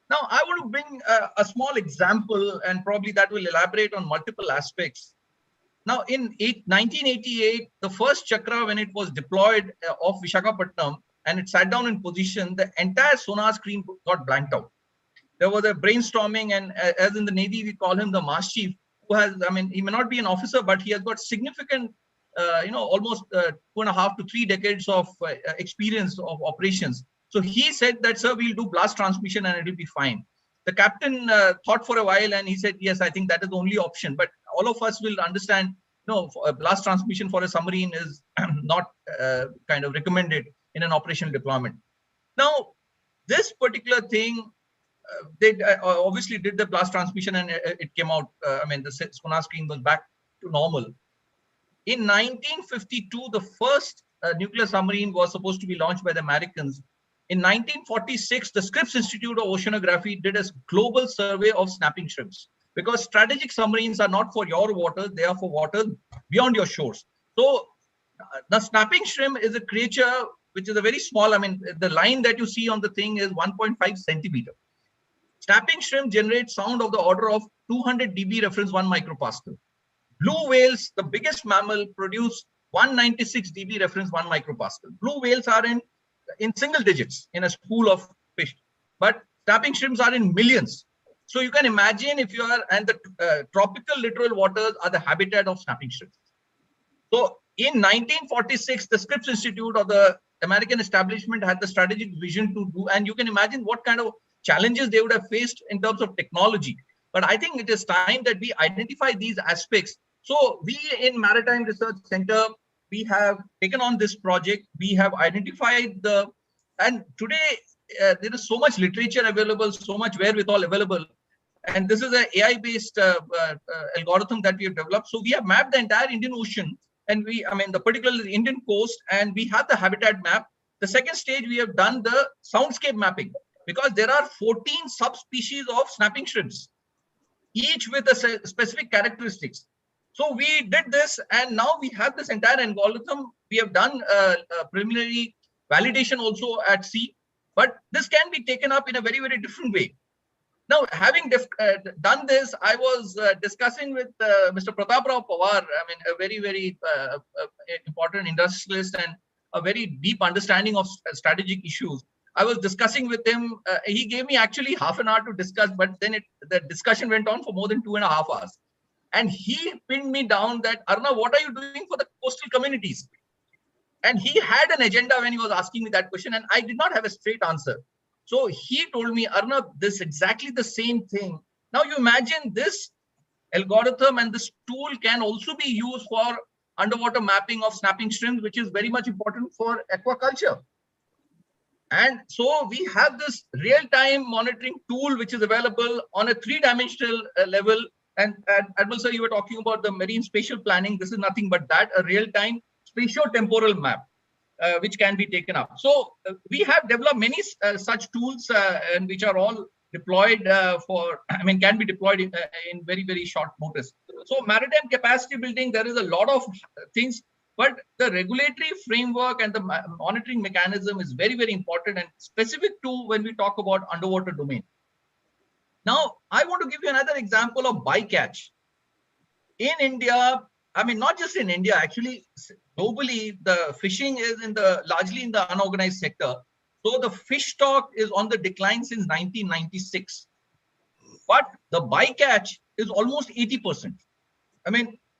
D: Now, I want to bring a small example, and probably that will elaborate on multiple aspects. Now, in 1988, the first chakra, when it was deployed off Visakhapatnam and it sat down in position, the entire sonar screen got blanked out. There was a brainstorming, and as in the Navy, we call him the Master Chief, who has, he may not be an officer, but he has got significant, almost 2.5 to 3 decades of experience of operations. So he said that, sir, we'll do blast transmission and it'll be fine. The captain thought for a while and he said, yes, I think that is the only option. But all of us will understand, a blast transmission for a submarine is not kind of recommended in an operational deployment. Now, this particular thing, they obviously did the blast transmission and it came out, the sonar screen was back to normal. In 1952, the first nuclear submarine was supposed to be launched by the Americans. In 1946, the Scripps Institute of Oceanography did a global survey of snapping shrimps, because strategic submarines are not for your waters, they are for waters beyond your shores. So the snapping shrimp is a creature which is a very small, the line that you see on the thing is 1.5 centimeter. Snapping shrimp generates sound of the order of 200 dB reference 1 micropascal. Blue whales, the biggest mammal, produce 196 dB reference 1 micropascal. Blue whales are in single digits in a school of fish, but snapping shrimps are in millions. So you can imagine if you are, and the tropical littoral waters are the habitat of snapping shrimps. So in 1946, the Scripps Institute of the American establishment had the strategic vision to do, and you can imagine what kind of challenges they would have faced in terms of technology. But I think it is time that we identify these aspects. So we in Maritime Research Center, we have taken on this project. We have identified and today there is so much literature available, so much wherewithal available. And this is an AI-based algorithm that we have developed. So we have mapped the entire Indian Ocean, and particularly the Indian coast, and we have the habitat map. The second stage, we have done the soundscape mapping, because there are 14 subspecies of snapping shrimps, each with a specific characteristics. So we did this, and now we have this entire algorithm. We have done preliminary validation also at sea, but this can be taken up in a very, very different way. Now, having done this, I was discussing with Mr. Pratap Rao Pawar, a very, very important industrialist and a very deep understanding of strategic issues. I was discussing with him. He gave me actually half an hour to discuss, but then the discussion went on for more than 2.5 hours. And he pinned me down that, Arnab, what are you doing for the coastal communities? And he had an agenda when he was asking me that question, and I did not have a straight answer. So he told me, Arnab, this is exactly the same thing. Now you imagine this algorithm and this tool can also be used for underwater mapping of snapping shrimps, which is very much important for aquaculture. And so we have this real-time monitoring tool, which is available on a 3-dimensional level. And Admiral sir, you were talking about the marine spatial planning. This is nothing but that, a real-time spatio-temporal map, which can be taken up. So we have developed many such tools, and which are all deployed can be deployed in very, very short notice. So maritime capacity building, there is a lot of things, but the regulatory framework and the monitoring mechanism is very, very important and specific to when we talk about underwater domain. Now, I want to give you another example of bycatch. In India, not just in India, actually, globally, the fishing is largely in the unorganized sector. So the fish stock is on the decline since 1996. But the bycatch is almost 80%.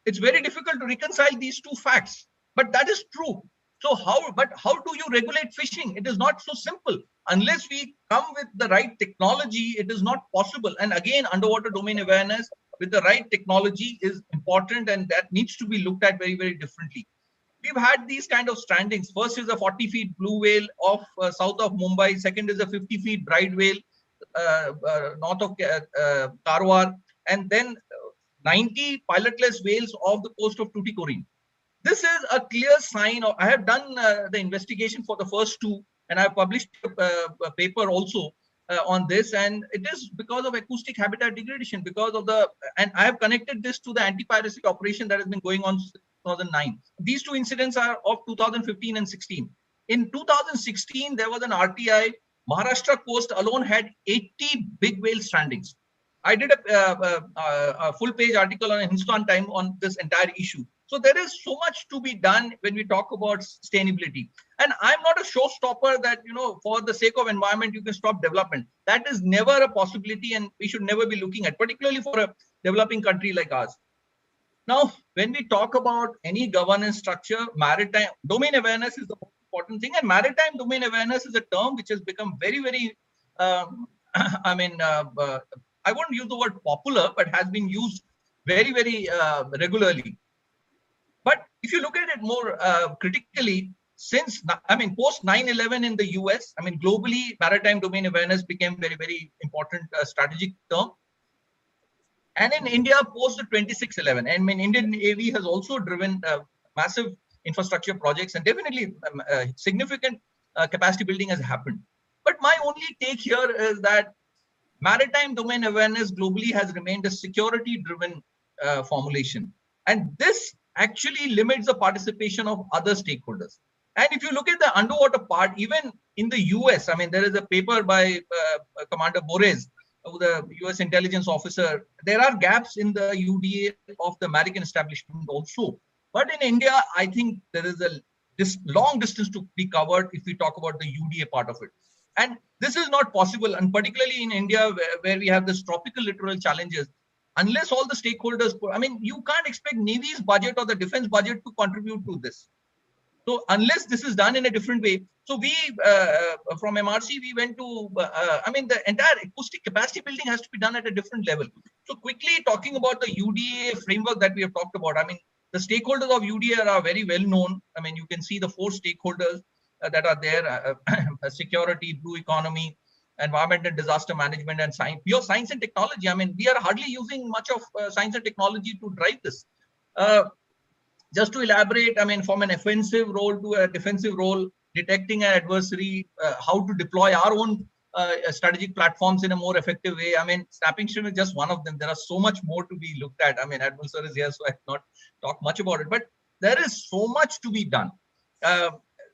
D: It's very difficult to reconcile these two facts. But that is true. So how do you regulate fishing? It is not so simple. Unless we come with the right technology, it is not possible. And again, underwater domain awareness with the right technology is important, and that needs to be looked at very, very differently. We've had these kind of strandings. First is a 40 feet blue whale off south of Mumbai. Second is a 50 feet bright whale north of Karwar. And then 90 pilotless whales off the coast of Tuticorin. This is a clear sign of, I have done the investigation for the first two, and I've published a paper also on this, and it is because of acoustic habitat degradation, because of the, and I have connected this to the anti-piracy operation that has been going on since 2009. These two incidents are of 2015 and 16. In 2016, there was an RTI. Maharashtra coast alone had 80 big whale strandings. I did a full-page article on Hindustan Time on this entire issue. So there is so much to be done when we talk about sustainability. And I'm not a showstopper that, for the sake of environment, you can stop development. That is never a possibility, and we should never be looking at, particularly for a developing country like ours. Now, when we talk about any governance structure, maritime domain awareness is the most important thing. And maritime domain awareness is a term which has become very, very, I won't use the word popular, but has been used very, very regularly. But if you look at it more critically, since, post 9/11 in the US, globally, maritime domain awareness became very, very important strategic term. And in India, post the 26/11, Indian Navy has also driven massive infrastructure projects, and definitely significant capacity building has happened. But my only take here is that maritime domain awareness globally has remained a security-driven formulation. And this actually limits the participation of other stakeholders. And if you look at the underwater part, even in the US, there is a paper by Commander Borres, the US intelligence officer. There are gaps in the UDA of the American establishment also. But in India, I think there is this long distance to be covered if we talk about the UDA part of it. And this is not possible, and particularly in India, where we have this tropical littoral challenges, unless all the stakeholders, you can't expect Navy's budget or the defense budget to contribute to this. So unless this is done in a different way, so we, from MRC, we went to, the entire acoustic capacity building has to be done at a different level. So quickly talking about the UDA framework that we have talked about, the stakeholders of UDA are very well known. You can see the 4 stakeholders that are there, security, blue economy, environment and disaster management, and science, pure science and technology. We are hardly using much of science and technology to drive this. Just to elaborate, from an offensive role to a defensive role, detecting an adversary, how to deploy our own strategic platforms in a more effective way. Snapping shrimp is just one of them. There are so much more to be looked at. Admiral sir is here, so I have not talked much about it, but there is so much to be done.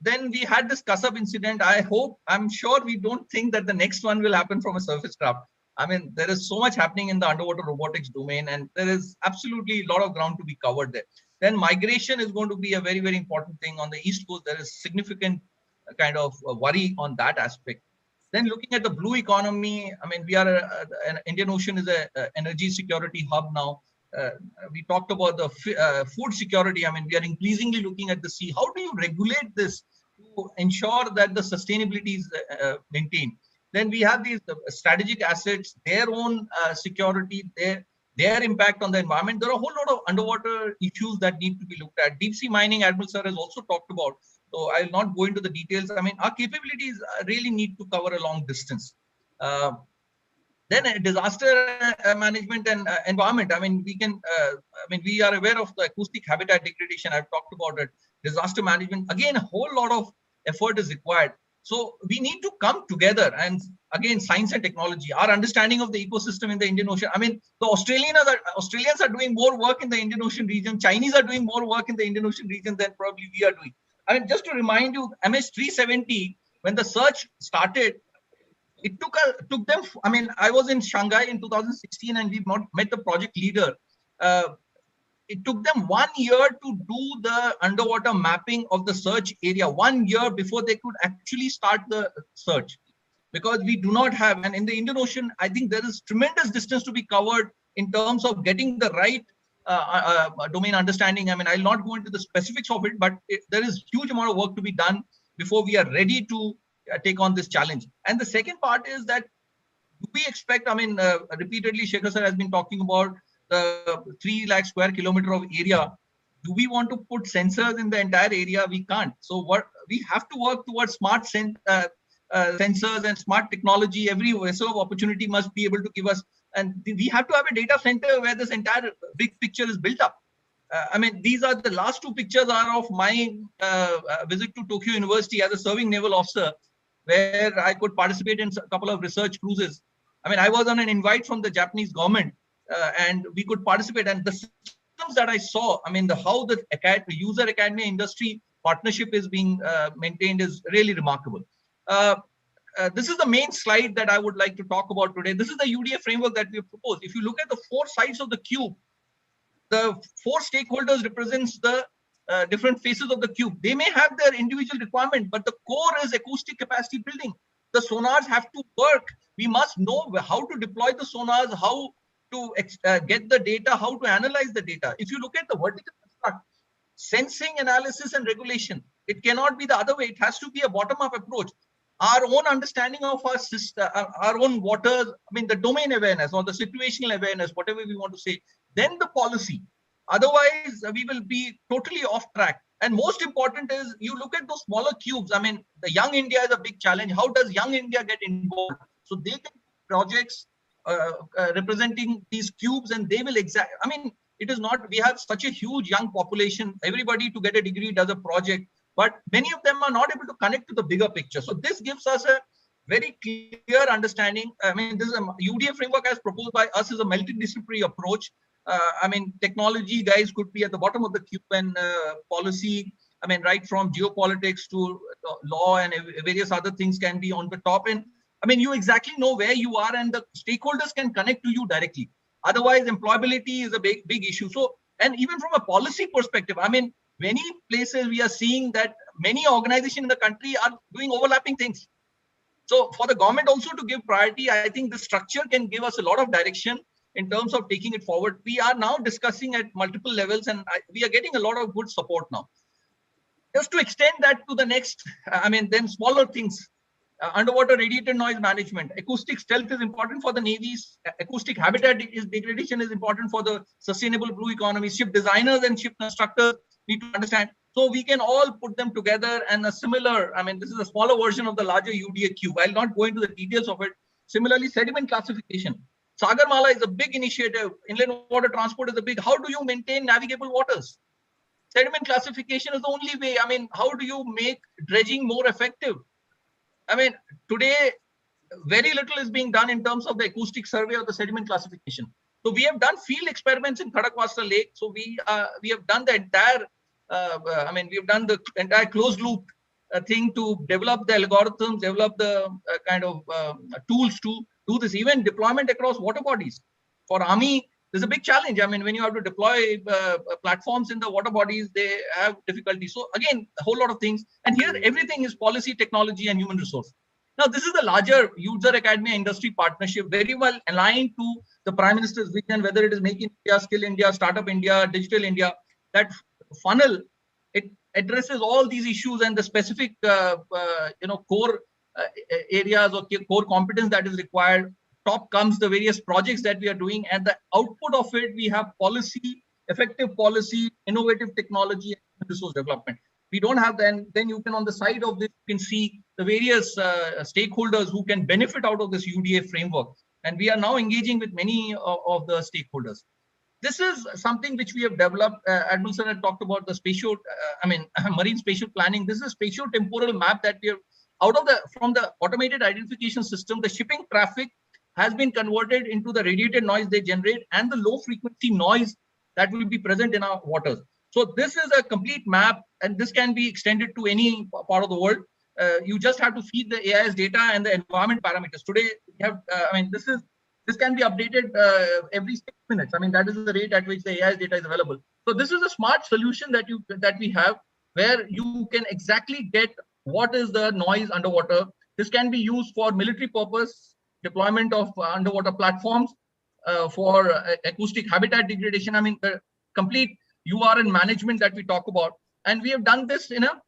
D: Then we had this Kasab incident. I'm sure we don't think that the next one will happen from a surface craft. There is so much happening in the underwater robotics domain, and there is absolutely a lot of ground to be covered there. Then migration is going to be a very, very important thing. On the East Coast, there is significant kind of worry on that aspect. Then looking at the blue economy, we are, Indian Ocean is an energy security hub now. We talked about the food security. We are increasingly looking at the sea. How do you regulate this to ensure that the sustainability is maintained? Then we have these strategic assets, their own security, their impact on the environment. There are a whole lot of underwater issues that need to be looked at. Deep sea mining, Admiral sir has also talked about. So I'll not go into the details. Our capabilities really need to cover a long distance. Then disaster management and environment. We are aware of the acoustic habitat degradation. I've talked about it. Disaster management, again, a whole lot of effort is required. So we need to come together, and again, science and technology, our understanding of the ecosystem in the Indian Ocean. The Australians are doing more work in the Indian Ocean region. Chinese are doing more work in the Indian Ocean region than probably we are doing. Just to remind you, MS-370, when the search started, it took them, I was in Shanghai in 2016, and we met the project leader. It took them 1 year to do the underwater mapping of the search area, 1 year before they could actually start the search, because we do not have, and in the Indian Ocean, I think there is tremendous distance to be covered in terms of getting the right domain understanding. I mean, I'll not go into the specifics of it, but there is huge amount of work to be done before we are ready to take on this challenge. And the second part is that we expect, I mean, repeatedly, Shekhar sir has been talking about the 3 lakh square kilometer of area. Do we want to put sensors in the entire area? We can't. So what we have to work towards smart sensors and smart technology. Every vessel of opportunity must be able to give us, and we have to have a data center where this entire big picture is built up. I mean, these are the last 2 pictures are of my visit to Tokyo University as a serving naval officer, where I could participate in a couple of research cruises. I mean, I was on an invite from the Japanese government, and we could participate. And the systems that I saw, I mean, how the user academia industry partnership is being maintained is really remarkable. This is the main slide that I would like to talk about today. This is the UDF framework that we have proposed. If you look at the 4 sides of the cube, the 4 stakeholders represents the different faces of the cube. They may have their individual requirement, but the core is acoustic capacity building. The sonars have to work. We must know how to deploy the sonars, how to get the data, how to analyze the data. If you look at the vertical construct, sensing, analysis, and regulation, it cannot be the other way. It has to be a bottom-up approach. Our own understanding of our system, our own waters, I mean, the domain awareness or the situational awareness, whatever we want to say, then the policy. Otherwise, we will be totally off track. And most important is you look at those smaller cubes. I mean, the Young India is a big challenge. How does Young India get involved? So they can projects representing these cubes, and they will I mean, it is not, we have such a huge young population. Everybody to get a degree does a project, but many of them are not able to connect to the bigger picture. So this gives us a very clear understanding. I mean, this is a UDF framework as proposed by us is a multidisciplinary approach. I mean, technology guys could be at the bottom of the cube, and policy, I mean, right from geopolitics to law and various other things can be on the top. And I mean, you exactly know where you are, and the stakeholders can connect to you directly. Otherwise, employability is a big issue. So, and even from a policy perspective, I mean, many places we are seeing that many organizations in the country are doing overlapping things. So for the government also to give priority, I think the structure can give us a lot of direction in terms of taking it forward. We are now discussing at multiple levels, and we are getting a lot of good support now. Just to extend that to the next, I mean, then smaller things. Underwater radiated noise management. Acoustic stealth is important for the navies. Acoustic habitat degradation is important for the sustainable blue economy. Ship designers and ship constructors need to understand. So we can all put them together, and a similar, I mean, this is a smaller version of the larger UDA cube. I'll not go into the details of it. Similarly, sediment classification. Sagarmala is a big initiative. Inland water transport is a big. How do you maintain navigable waters? Sediment classification is the only way. I mean, how do you make dredging more effective? I mean, today, very little is being done in terms of the acoustic survey or the sediment classification. So we have done field experiments in Khadakwasta Lake. So we have done the entire, I mean, we have done the entire closed loop thing to develop the algorithms, develop the kind of tools to do this. Even deployment across water bodies. For Army, there's a big challenge. I mean, when you have to deploy platforms in the water bodies, they have difficulty. So again, a whole lot of things. And here, everything is policy, technology, and human resource. Now, this is a larger user academia industry partnership, very well aligned to the Prime Minister's vision, whether it is Make in India, Skill India, Startup India, Digital India. That funnel, it addresses all these issues and the specific, core areas or core competence that is required. Top comes the various projects that we are doing, and the output of it, we have policy, effective policy, innovative technology, and resource development. We don't have then you can, on the side of this, you can see the various stakeholders who can benefit out of this UDA framework. And we are now engaging with many of the stakeholders. This is something which we have developed. Admiral sir had talked about the spatial, marine spatial planning. This is a spatial temporal map that we have from the automated identification system. The shipping traffic has been converted into the radiated noise they generate and the low frequency noise that will be present in our waters. So this is a complete map, and this can be extended to any part of the world. You just have to feed the AIS data and the environment parameters. Today, we have, this can be updated every 6 minutes. I mean, that is the rate at which the AIS data is available. So this is a smart solution that we have, where you can exactly get what is the noise underwater. This can be used for military purpose, deployment of underwater platforms, for acoustic habitat degradation. I mean, complete URN management that we talk about. And we have done this in a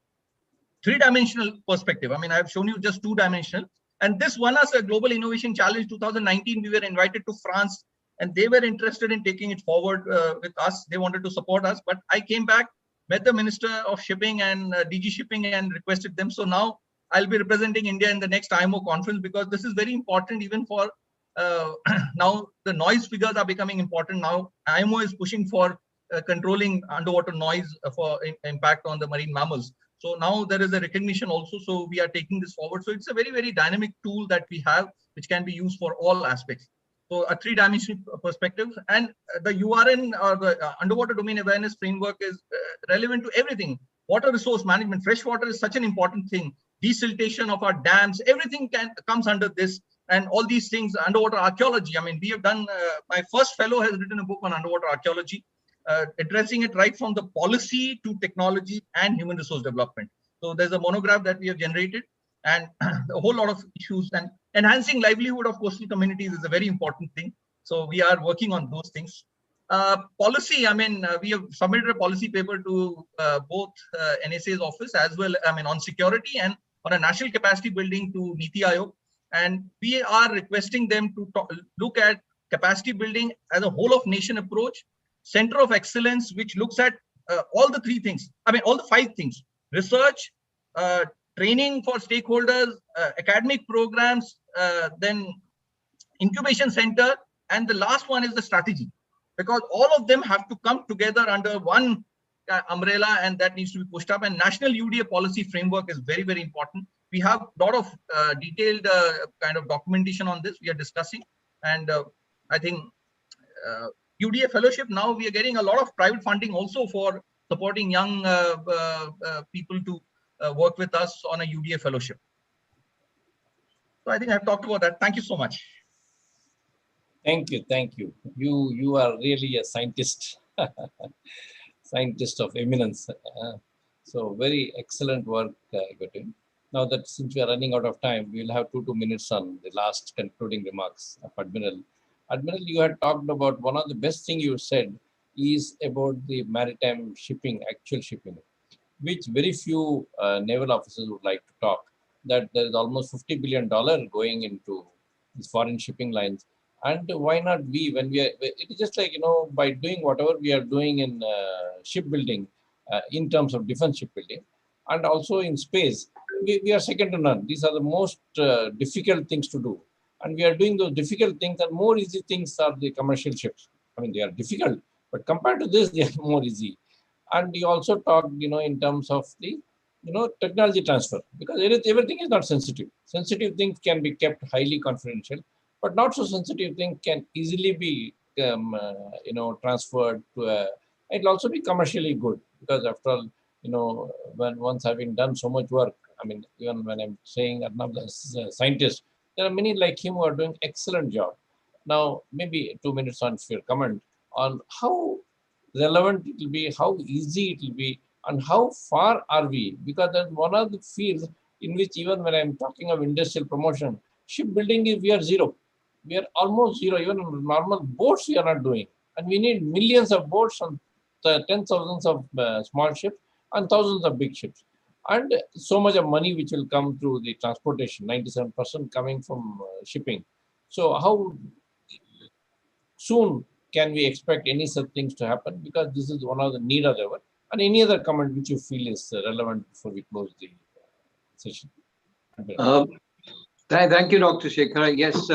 D: three-dimensional perspective. I mean, I've shown you just two-dimensional. And this won us a Global Innovation Challenge 2019. We were invited to France, and they were interested in taking it forward with us. They wanted to support us. But I came back, met the Minister of Shipping and DG Shipping and requested them. So now I'll be representing India in the next IMO conference, because this is very important even for now the noise figures are becoming important. Now IMO is pushing for controlling underwater noise for impact on the marine mammals. So now there is a recognition also. So we are taking this forward. So it's a very, very dynamic tool that we have, which can be used for all aspects. So a three-dimensional perspective, and the URN or the underwater domain awareness framework is relevant to everything. Water resource management, fresh water is such an important thing. Desiltation of our dams, everything comes under this, and all these things. Underwater archaeology. I mean, we have done. My first fellow has written a book on underwater archaeology, addressing it right from the policy to technology and human resource development. So there's a monograph that we have generated, and a whole lot of issues. And enhancing livelihood of coastal communities is a very important thing. So we are working on those things. Policy, I mean, we have submitted a policy paper to both NSA's office as well, I mean, on security and on a national capacity building to Niti Aayog. And we are requesting them to look at capacity building as a whole of nation approach, center of excellence, which looks at all the three things. I mean, all the five things: research, training for stakeholders, academic programs, then incubation center, and the last one is the strategy, because all of them have to come together under one umbrella, and that needs to be pushed up. And national UDA policy framework is very, very important. We have a lot of detailed kind of documentation on this we are discussing. And I think UDA fellowship, now we are getting a lot of private funding also for supporting young people to work with us on a UDA fellowship. So I think I've talked about that. Thank you so much.
B: Thank you, thank you. You are really a scientist, scientist of eminence. So very excellent work, Gotin. Now that since we are running out of time, we will have 2 minutes on the last concluding remarks of Admiral. Admiral, you had talked about one of the best thing you said is about the maritime shipping, actual shipping, which very few naval officers would like to talk, that there is almost $50 billion going into these foreign shipping lines. And why not we, when we are, it is just like, you know, by doing whatever we are doing in shipbuilding, in terms of defense shipbuilding, and also in space, we are second to none. These are the most difficult things to do. And we are doing those difficult things, and more easy things are the commercial ships. I mean, they are difficult, but compared to this, they are more easy. And you also talked, you know, in terms of the, you know, technology transfer, because everything is not sensitive. Sensitive things can be kept highly confidential, but not so sensitive things can easily be, you know, transferred to a, it'll also be commercially good, because after all, you know, once having done so much work, I mean, even when I'm saying Arnab as a scientist, there are many like him who are doing excellent job. Now, maybe 2 minutes on your comment on how relevant it will be, how easy it will be, and how far are we? Because that's one of the fields in which even when I'm talking of industrial promotion, shipbuilding is we are zero. We are almost zero. Even normal boats we are not doing. And we need millions of boats and tens of thousands of small ships and thousands of big ships. And so much of money which will come through the transportation, 97% coming from shipping. So how soon can we expect any such things to happen? Because this is one of the need of the hour. And any other comment which you feel is relevant before we close the session?
C: Thank you, Dr. Shekhar. Yes,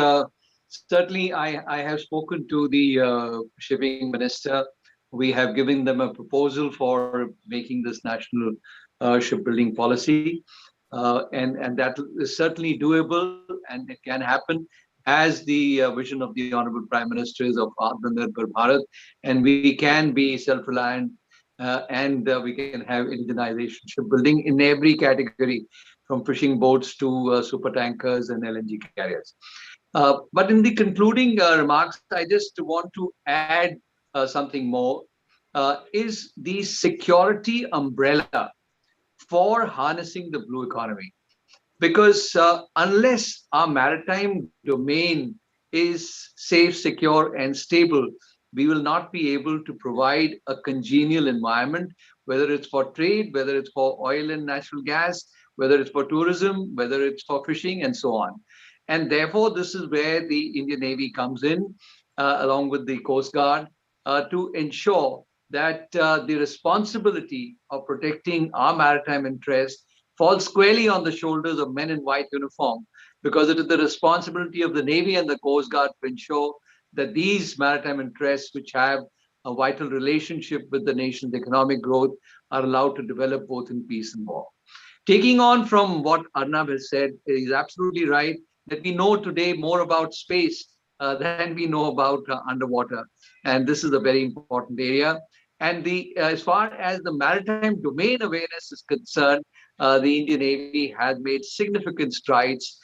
C: certainly I have spoken to the shipping minister. We have given them a proposal for making this national shipbuilding policy. And that is certainly doable, and it can happen as the vision of the Honorable Prime Minister is of Atmanirbhar Bharat, and we can be self-reliant and we can have indigenization shipbuilding in every category, from fishing boats to super tankers and LNG carriers. But in the concluding remarks, I just want to add something more, is the security umbrella for harnessing the blue economy. Because unless our maritime domain is safe, secure, and stable, we will not be able to provide a congenial environment, whether it's for trade, whether it's for oil and natural gas, whether it's for tourism, whether it's for fishing, and so on. And therefore, this is where the Indian Navy comes in, along with the Coast Guard, to ensure that the responsibility of protecting our maritime interests falls squarely on the shoulders of men in white uniform, because it is the responsibility of the Navy and the Coast Guard to ensure that these maritime interests, which have a vital relationship with the nation's economic growth, are allowed to develop both in peace and war. Taking on from what Arnab has said, is absolutely right that we know today more about space than we know about underwater. And this is a very important area. And as far as the maritime domain awareness is concerned, the Indian Navy has made significant strides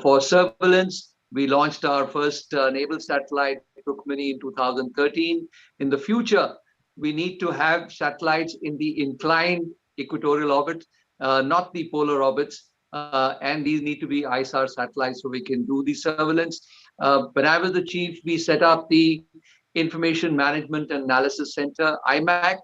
C: for surveillance. We launched our first naval satellite, Rukmini, in 2013. In the future, we need to have satellites in the inclined equatorial orbit, not the polar orbits. And these need to be ISAR satellites so we can do the surveillance. When I was the chief, we set up the Information Management and Analysis Center, IMAC,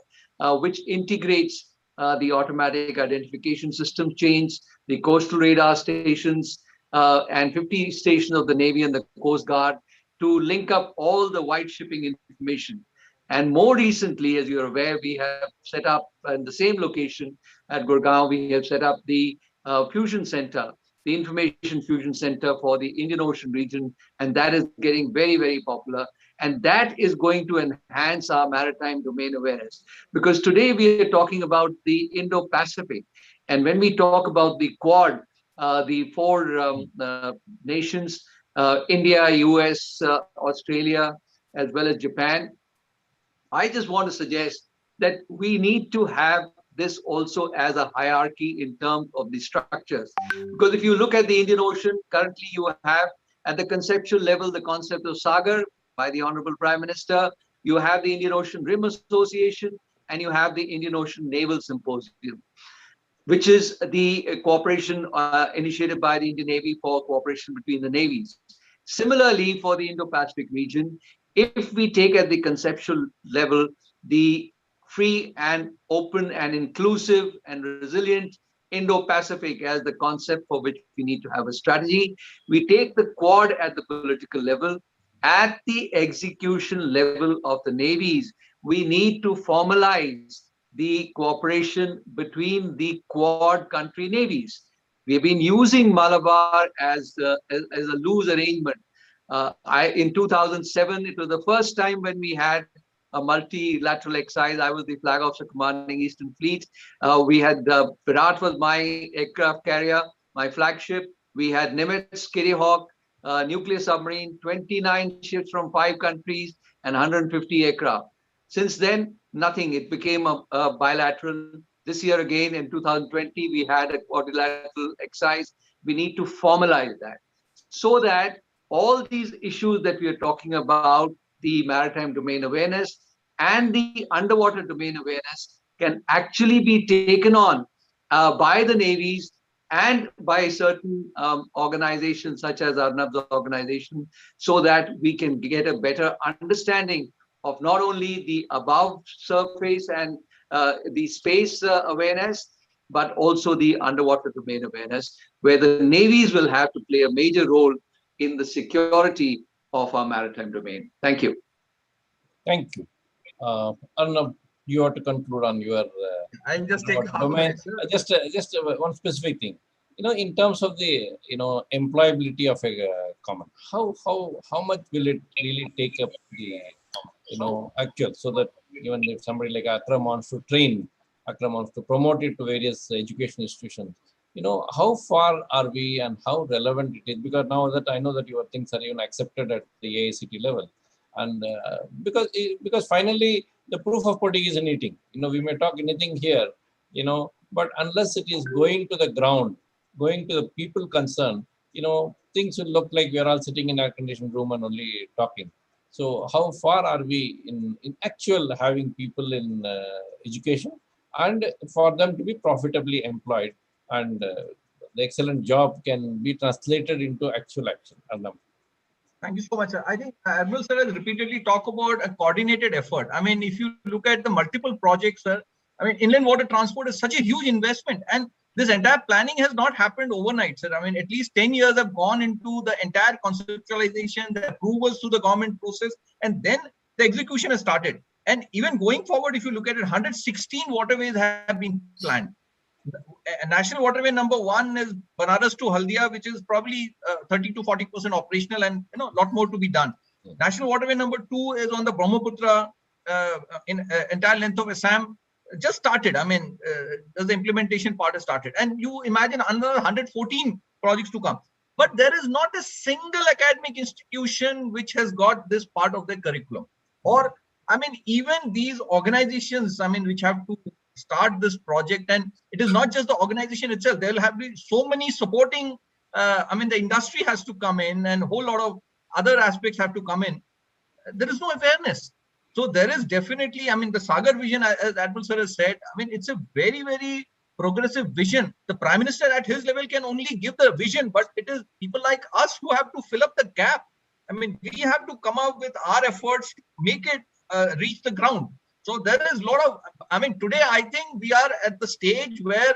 C: which integrates the automatic identification system chains, the coastal radar stations, and 50 stations of the Navy and the Coast Guard to link up all the white shipping information. And more recently, as you're aware, we have set up in the same location at Gurgaon, we have set up the Fusion Center, the Information Fusion Center for the Indian Ocean region, and that is getting very, very popular. And that is going to enhance our maritime domain awareness. Because today we are talking about the Indo-Pacific. And when we talk about the Quad, the four nations, India, US, Australia, as well as Japan, I just want to suggest that we need to have this also as a hierarchy in terms of the structures. Because if you look at the Indian Ocean, currently you have at the conceptual level the concept of Sagar by the Honorable Prime Minister, you have the Indian Ocean Rim Association, and you have the Indian Ocean Naval Symposium, which is the cooperation initiated by the Indian Navy for cooperation between the navies. Similarly, for the Indo-Pacific region, if we take at the conceptual level the free and open and inclusive and resilient Indo-Pacific as the concept for which we need to have a strategy, we take the Quad at the political level. At the execution level of the navies, we need to formalize the cooperation between the Quad country navies. We have been using Malabar as a loose arrangement. In 2007, it was the first time when we had a multilateral exercise. I was the flag officer commanding Eastern Fleet. We had Virat was my aircraft carrier, my flagship. We had Nimitz, Kitty Hawk, nuclear submarine, 29 ships from 5 countries, and 150 aircraft. Since then, nothing. It became a bilateral. This year again, in 2020, we had a quadrilateral exercise. We need to formalize that so that all these issues that we are talking about, the maritime domain awareness and the underwater domain awareness, can actually be taken on by the navies and by certain organizations such as Arnab's organization, so that we can get a better understanding of not only the above surface and the space awareness, but also the underwater domain awareness, where the navies will have to play a major role in the security of our maritime domain. Thank you.
B: Thank you. Arnab, you have to conclude on your
D: I'll just take
B: domain. Just one specific thing. In terms of the employability of a common, how much will it really take up the actual, so that even if somebody like Akram wants to train, Akram wants to promote it to various education institutions, how far are we and how relevant it is? Because now that I know that your things are even accepted at the AICT level, and because finally the proof of pudding is in eating. We may talk anything here, but unless it is going to the ground, going to the people concerned, things will look like we are all sitting in an air-conditioned room and only talking. So how far are we in actual having people in education and for them to be profitably employed, and the excellent job can be translated into actual action? Arnab.
D: Thank you so much, sir. I think Admiral sir has repeatedly talked about a coordinated effort. I mean, if you look at the multiple projects, sir, I mean, inland water transport is such a huge investment, and this entire planning has not happened overnight, sir. I mean, at least 10 years have gone into the entire conceptualization, the approvals through the government process, and then the execution has started. And even going forward, if you look at it, 116 waterways have been planned. National waterway number 1 is Banaras to Haldia, which is probably 30 to 40% operational, and a lot more to be done. National waterway number 2 is on the Brahmaputra in entire length of Assam. Just started. I mean, the implementation part has started, and you imagine another 114 projects to come. But there is not a single academic institution which has got this part of their curriculum. Or, I mean, even these organizations, I mean, which have to start this project, and it is not just the organization itself. There will have been so many supporting. I mean, the industry has to come in, and a whole lot of other aspects have to come in. There is no awareness. So there is definitely, I mean, the Sagar vision, as Admiral sir has said, I mean, it's a very, very progressive vision. The Prime Minister at his level can only give the vision, but it is people like us who have to fill up the gap. I mean, we have to come up with our efforts to make it reach the ground. So there is a lot of, I mean, today I think we are at the stage where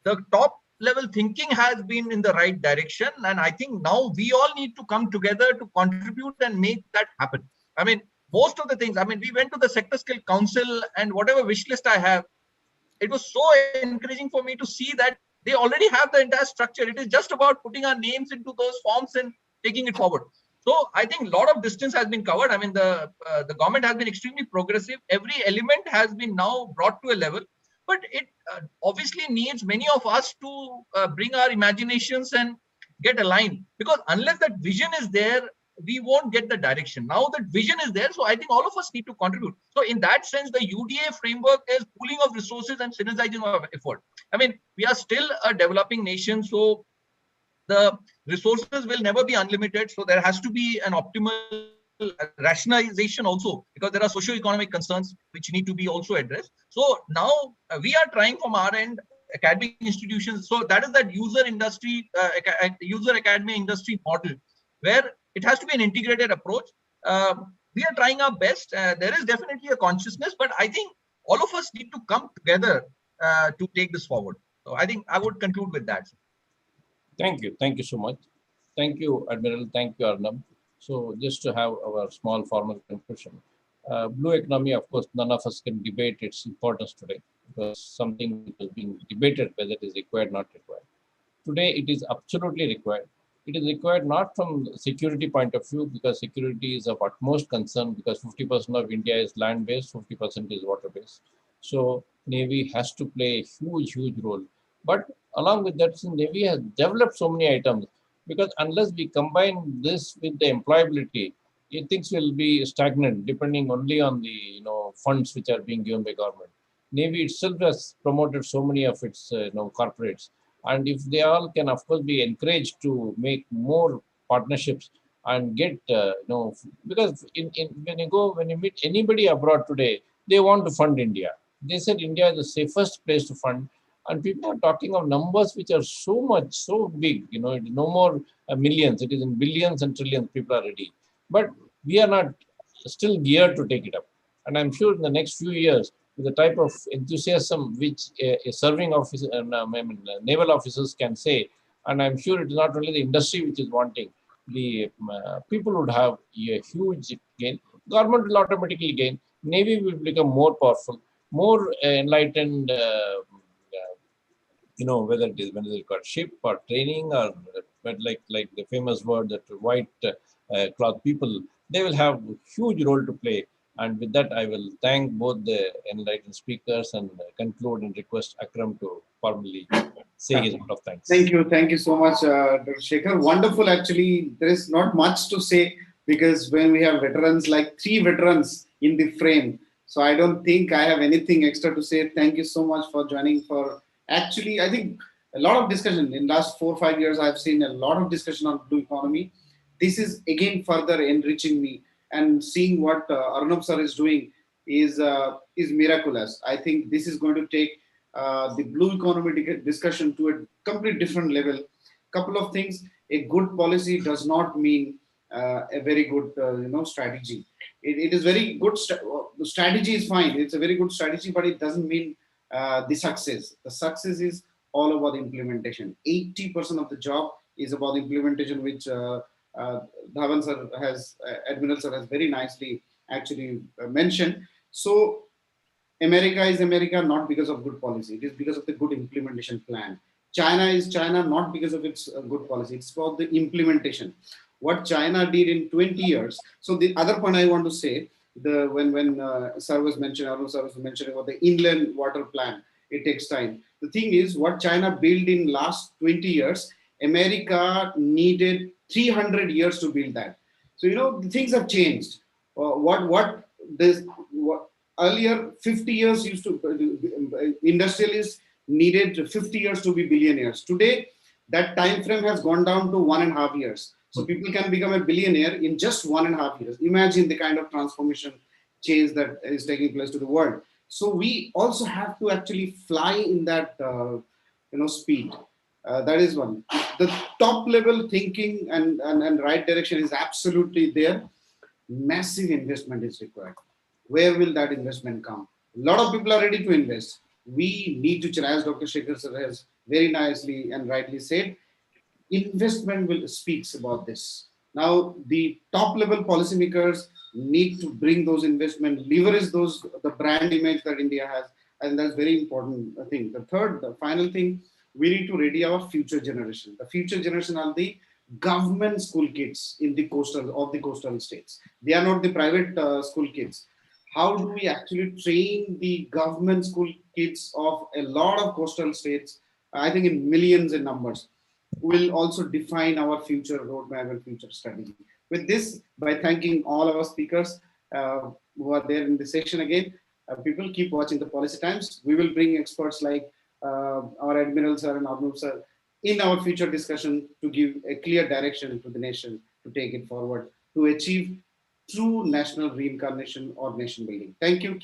D: the top level thinking has been in the right direction. And I think now we all need to come together to contribute and make that happen. I mean, most of the things, I mean, we went to the Sector Skill Council, and whatever wish list I have, it was so encouraging for me to see that they already have the entire structure. It is just about putting our names into those forms and taking it forward. So I think a lot of distance has been covered. I mean, the government has been extremely progressive. Every element has been now brought to a level, but it obviously needs many of us to bring our imaginations and get aligned, because unless that vision is there, we won't get the direction. Now that vision is there, so I think all of us need to contribute. So in that sense, the UDA framework is pooling of resources and synergizing of effort. I mean, we are still a developing nation, so the resources will never be unlimited. So there has to be an optimal rationalization also, because there are socio-economic concerns which need to be also addressed. So now we are trying from our end, academic institutions. So that is that user academy industry model, where it has to be an integrated approach. We are trying our best. There is definitely a consciousness, but I think all of us need to come together to take this forward. So I think I would conclude with that.
B: Thank you. Thank you so much. Thank you, Admiral. Thank you, Arnab. So just to have our small formal conclusion. Blue economy, of course, none of us can debate its importance today, because something which is being debated whether it is required or not required. Today, it is absolutely required. It is required not from security point of view, because security is of utmost concern, because 50% of India is land-based, 50% is water-based. So Navy has to play a huge, huge role. But along with that, Navy has developed so many items, because unless we combine this with the employability, things will be stagnant, depending only on the funds which are being given by government. Navy itself has promoted so many of its corporates, and if they all can, of course, be encouraged to make more partnerships and get because when you meet anybody abroad today, they want to fund India. They said India is the safest place to fund, and people are talking of numbers which are so big. It is no more millions; it is in billions and trillions. People are ready, but we are not still geared to take it up. And I'm sure in the next few years, with the type of enthusiasm which a serving officer, naval officers can say, and I'm sure it is not only the industry which is wanting, the people would have a huge gain. Government will automatically gain. Navy will become more powerful, more enlightened. Whether it is when they got ship or training, or but like the famous word that white cloth people, they will have a huge role to play. And with that, I will thank both the enlightened speakers and conclude and request Akram to formally say his word of thanks.
A: Thank you so much, Dr. Shekhar. Wonderful. Actually, there is not much to say, because when we have veterans, like 3 veterans in the frame, so I don't think I have anything extra to say. Thank you so much for joining. Actually, I think a lot of discussion in last 4 or 5 years. I've seen a lot of discussion on blue economy. This is again further enriching me, and seeing what Arnab sir is doing is miraculous. I think this is going to take the blue economy discussion to a complete different level. Couple of things: a good policy does not mean a very good strategy. It is very good. The strategy is fine. It's a very good strategy, but it doesn't mean the success. The success is all about implementation. 80% of the job is about implementation, which uh, Dhowan sir has, Admiral sir has very nicely actually mentioned. So America is America not because of good policy. It is because of the good implementation plan. China is China not because of its good policy. It's about the implementation. What China did in 20 years. So the other point I want to say, the when sir was mentioned, Arun sir was mentioning about the inland water plan, it takes time. The thing is, what China built in last 20 years, America needed 300 years to build that. So things have changed. What this what earlier 50 years used to industrialists needed 50 years to be billionaires. Today that time frame has gone down to 1.5 years, so people can become a billionaire in just 1.5 years. Imagine the kind of transformation change that is taking place to the world. So we also have to actually fly in that speed. That is one. The top level thinking and right direction is absolutely there. Massive investment is required. Where will that investment come? A lot of people are ready to invest. We need to, as Dr. Shekhar sir has very nicely and rightly said, investment will speaks about this. Now, the top level policymakers need to bring those investment, leverage those the brand image that India has, and that's very important thing. The third, the final thing, we need to ready our future generation. The future generation are the government school kids in the coastal states. They are not the private school kids. How do we actually train the government school kids of a lot of coastal states? I think in millions in numbers will also define our future roadmap and future strategy. With this, by thanking all our speakers who are there in the session again, people keep watching the Policy Times. We will bring experts like our Admiral sir and Arnab sir in our future discussion to give a clear direction to the nation to take it forward to achieve true national reincarnation or nation building. Thank you.